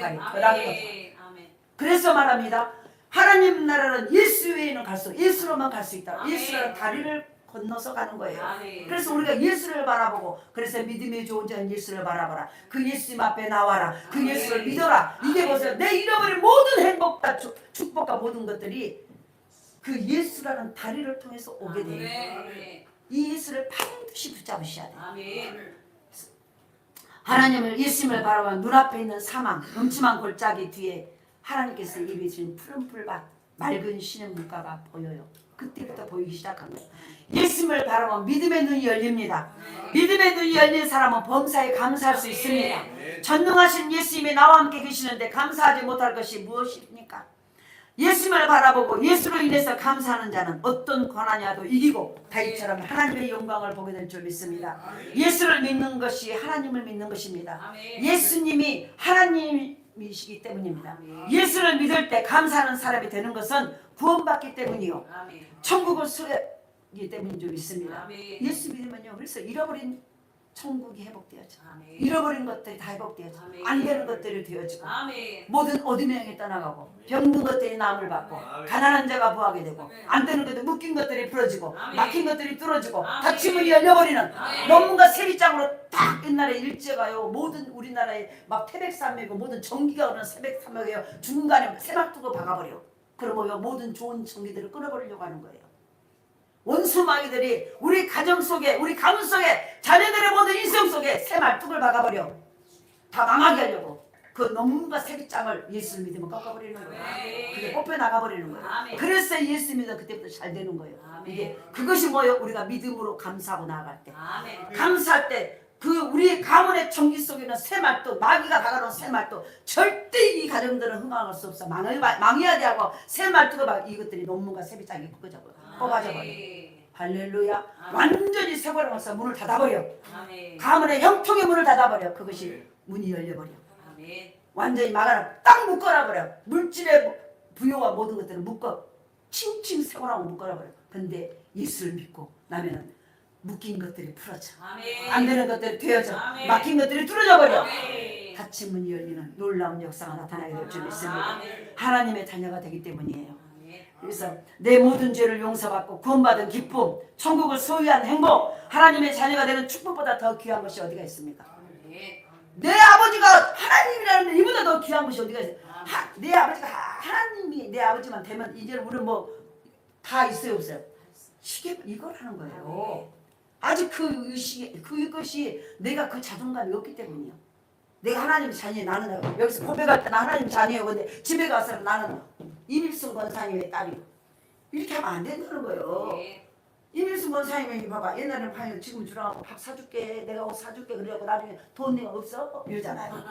그래서 말합니다. 하나님 나라는 예수 외에는 갈 수, 예수로만 갈 수 있다. 예수라는 다리를 건너서 가는 거예요. 그래서 우리가 예수를 바라보고, 그래서 믿음의 좋은 자는 예수를 바라봐라. 그 예수님 앞에 나와라. 그 예수를 믿어라. 이게 보세요. 내 잃어버린 모든 행복과 축복과 모든 것들이 그 예수라는 다리를 통해서 오게 돼요. 이 예수를 반드시 붙잡으셔야 돼요. 하나님을, 예수님을 바라보면 눈앞에 있는 사망, 음침한 골짜기 뒤에 하나님께서 입에 주신 푸른 풀밭, 맑은 시냇물가가 보여요. 그때부터 보이기 시작한 거예요. 예수님을 바라보면 믿음의 눈이 열립니다. 믿음의 눈이 열린 사람은 범사에 감사할 수 있습니다. 전능하신 예수님이 나와 함께 계시는데 감사하지 못할 것이 무엇입니까? 예수님을 바라보고 예수로 인해서 감사하는 자는 어떤 고난이라도 이기고 다윗처럼 하나님의 영광을 보게 될 줄 믿습니다. 예수를 믿는 것이 하나님을 믿는 것입니다. 예수님이 하나님이시기 때문입니다. 예수를 믿을 때 감사하는 사람이 되는 것은 구원받기 때문이요, 천국을 소유하기 때문인 줄 믿습니다. 예수 믿으면요, 그래서 잃어버린 천국이 회복되어져. 잃어버린 것들이 다 회복되어져. 안 되는 것들이 되어지고, 모든 어둠의 영이 떠나가고, 병든 것들이 나음을 받고, 가난한 자가 부하게 되고, 안 되는 것들, 묶인 것들이 풀어지고, 막힌 것들이 뚫어지고, 닫힌 문이 열려버리는 논문과 세리장으로 딱 옛날에 일제가요, 모든 우리나라에 막 태백산맥이고 모든 전기가 오는 새백산맥이에요. 중간에 새막두고 박아버려. 그러면 모든 좋은 전기들을 끊어버리려고 하는 거예요. 원수 마귀들이 우리 가정 속에, 우리 가문 속에, 자녀들의 모든 인생 속에 새 말뚝을 박아버려. 다 망하게 하려고. 그 논문과 세리장을 예수를 믿으면 꺾어버리는 거예요. 그게 뽑혀 나가버리는 거예요. 그래서 예수 믿으면 그때부터 잘 되는 거예요. 이게 그것이 뭐예요? 우리가 믿음으로 감사하고 나아갈 때, 감사할 때 그 우리 가문의 전기 속에는 새 말뚝, 마귀가 박아놓은 새 말뚝, 절대 이 가정들은 흥망할 수 없어. 망해야 돼 하고 새 말뚝을 박, 이것들이 논문과 세리장이 뽑아져버려. 할렐루야. 완전히 새버려서 문을 닫아버려. 가문의 형통의 문을 닫아버려. 그것이 문이 열려버려. 완전히 막아라. 딱 묶어놔버려. 물질의 부여와 모든 것들을 묶어 칭칭 세워라고 묶어놔버려. 근데 예수를 믿고 나면은 묶인 것들이 풀어져. 안 되는 것들이 되어져. 막힌 것들이 뚫어져버려. 닫힌 문이 열리는 놀라운 역사가 나타나게 될 줄 믿습니다. 하나님의 자녀가 되기 때문이에요. 그래서 내 모든 죄를 용서받고 구원받은 기쁨, 천국을 소유한 행복, 하나님의 자녀가 되는 축복보다 더 귀한 것이 어디가 있습니까? 내 아버지가 하나님이라는데 이보다 더 귀한 것이 어디가 있어요? 내 아버지가 하나님이 내 아버지만 되면 이제 우리는 뭐 다 있어요, 없어요? 이게 이거라는 거예요. 아직 그것이 내가 그 자존감이 없기 때문이요. 내가 하나님의 자녀예요. 나는 여기서 고백할 때 나 하나님 자녀예요. 근데 집에 가서 나는 이밀순 권사님의 딸이요. 이렇게 하면 안 된다는 거예요. 이밀순 권사님이 봐봐. 옛날에는 파요. 지금 주라고 밥 사줄게. 내가 옷 사줄게. 그래갖고 나중에 돈 내가 없어? 이러잖아요.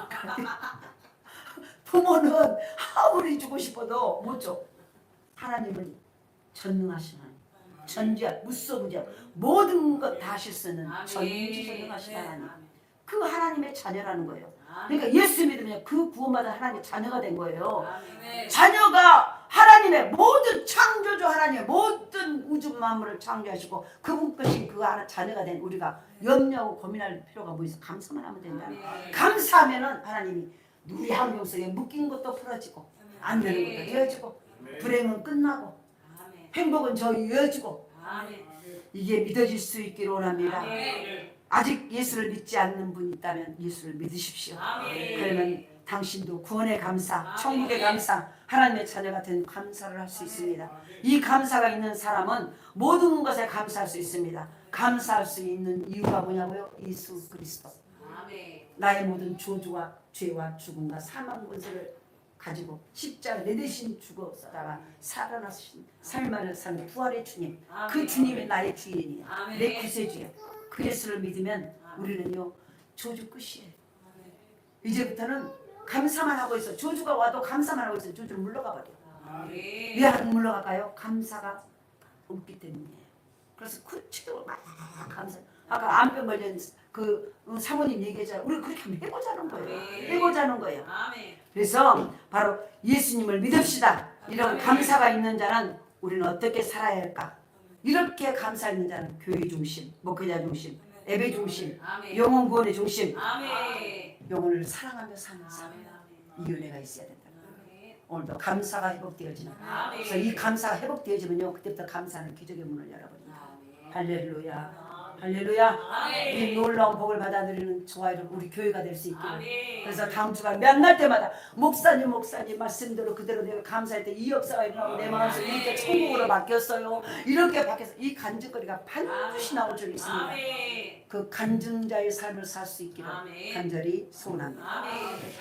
부모는 아무리 주고 싶어도 못 줘. 하나님은 전능하신 하나님. 전지한 무소부지한 모든 것 다 하실 수 있는 전지전능하신 하나님. 그 하나님의 자녀라는 거예요. 그러니까 예수 믿으면 그 구원받은 하나님의 자녀가 된 거예요. 자녀가 하나님의 모든 창조주 하나님의 모든 우주 만물을 창조하시고 그분 것이 그 자녀가 된 우리가 염려하고 고민할 필요가 뭐 있어? 감사만 하면 된다. 감사하면은 하나님이 우리 환경 속에 묶인 것도 풀어지고 안 되는 것도 되어지고 불행은 끝나고 행복은 저희 이어지고 이게 믿어질 수 있기를 원합니다. 아직 예수를 믿지 않는 분이 있다면 예수를 믿으십시오. 그러면 당신도 구원의 감사, 천국의 감사, 하나님의 자녀 같은 감사를 할 수 있습니다. 이 감사가 있는 사람은 모든 것에 감사할 수 있습니다. 감사할 수 있는 이유가 뭐냐고요? 예수 그리스도. 나의 모든 저주와 죄와 죽음과 사망 권세를 가지고 십자가 내 대신 죽었다가 살아나신 삶을 사는 부활의 주님, 그 주님이 나의 주인이에요. 내 구세주예요. 그 예수를 믿으면 우리는요 저주 끝이에요. 이제부터는 감사만 하고 있어. 저주가 와도 감사만 하고 있어. 저주를 물러가 버려. 왜 안 물러갈까요? 감사가 없기 때문이에요. 그래서 그 치료를 막 감사. 아까 암병 걸린 그 사모님 얘기했잖아요. 우리 그렇게 한번 해보자는 거예요. 네. 해보자는 거예요. 아멘. 그래서 바로 예수님을 믿읍시다. 이런 아멘. 감사가 있는 자는 우리는 어떻게 살아야 할까? 이렇게 감사 있는 자는 교회 중심, 목회자 중심, 예배 중심, 아멘. 영혼 구원의 중심, 아멘. 영혼을 사랑하며 사는 삶. 아멘. 이 은혜가 있어야 된다. 아멘. 오늘도 감사가 회복되어지는. 아멘. 그래서 이 감사가 회복되어지면요, 그때부터 감사는 기적의 문을 열어버린다. 할렐루야. 할렐루야. 아멘. 이 놀라운 복을 받아들이는 좋아요 우리 교회가 될 수 있기를. 아멘. 그래서 다음 주간 만날 때마다 목사님 말씀대로 그대로 내가 감사할 때 이 역사가 일어나고 내 마음속에 이렇게 천국으로 바뀌었어요. 이렇게 바뀌어서 이 간증거리가 반드시 나올 줄 있습니다. 아멘. 그 간증자의 삶을 살 수 있기를 아멘. 간절히 소원합니다. 아멘. 하나님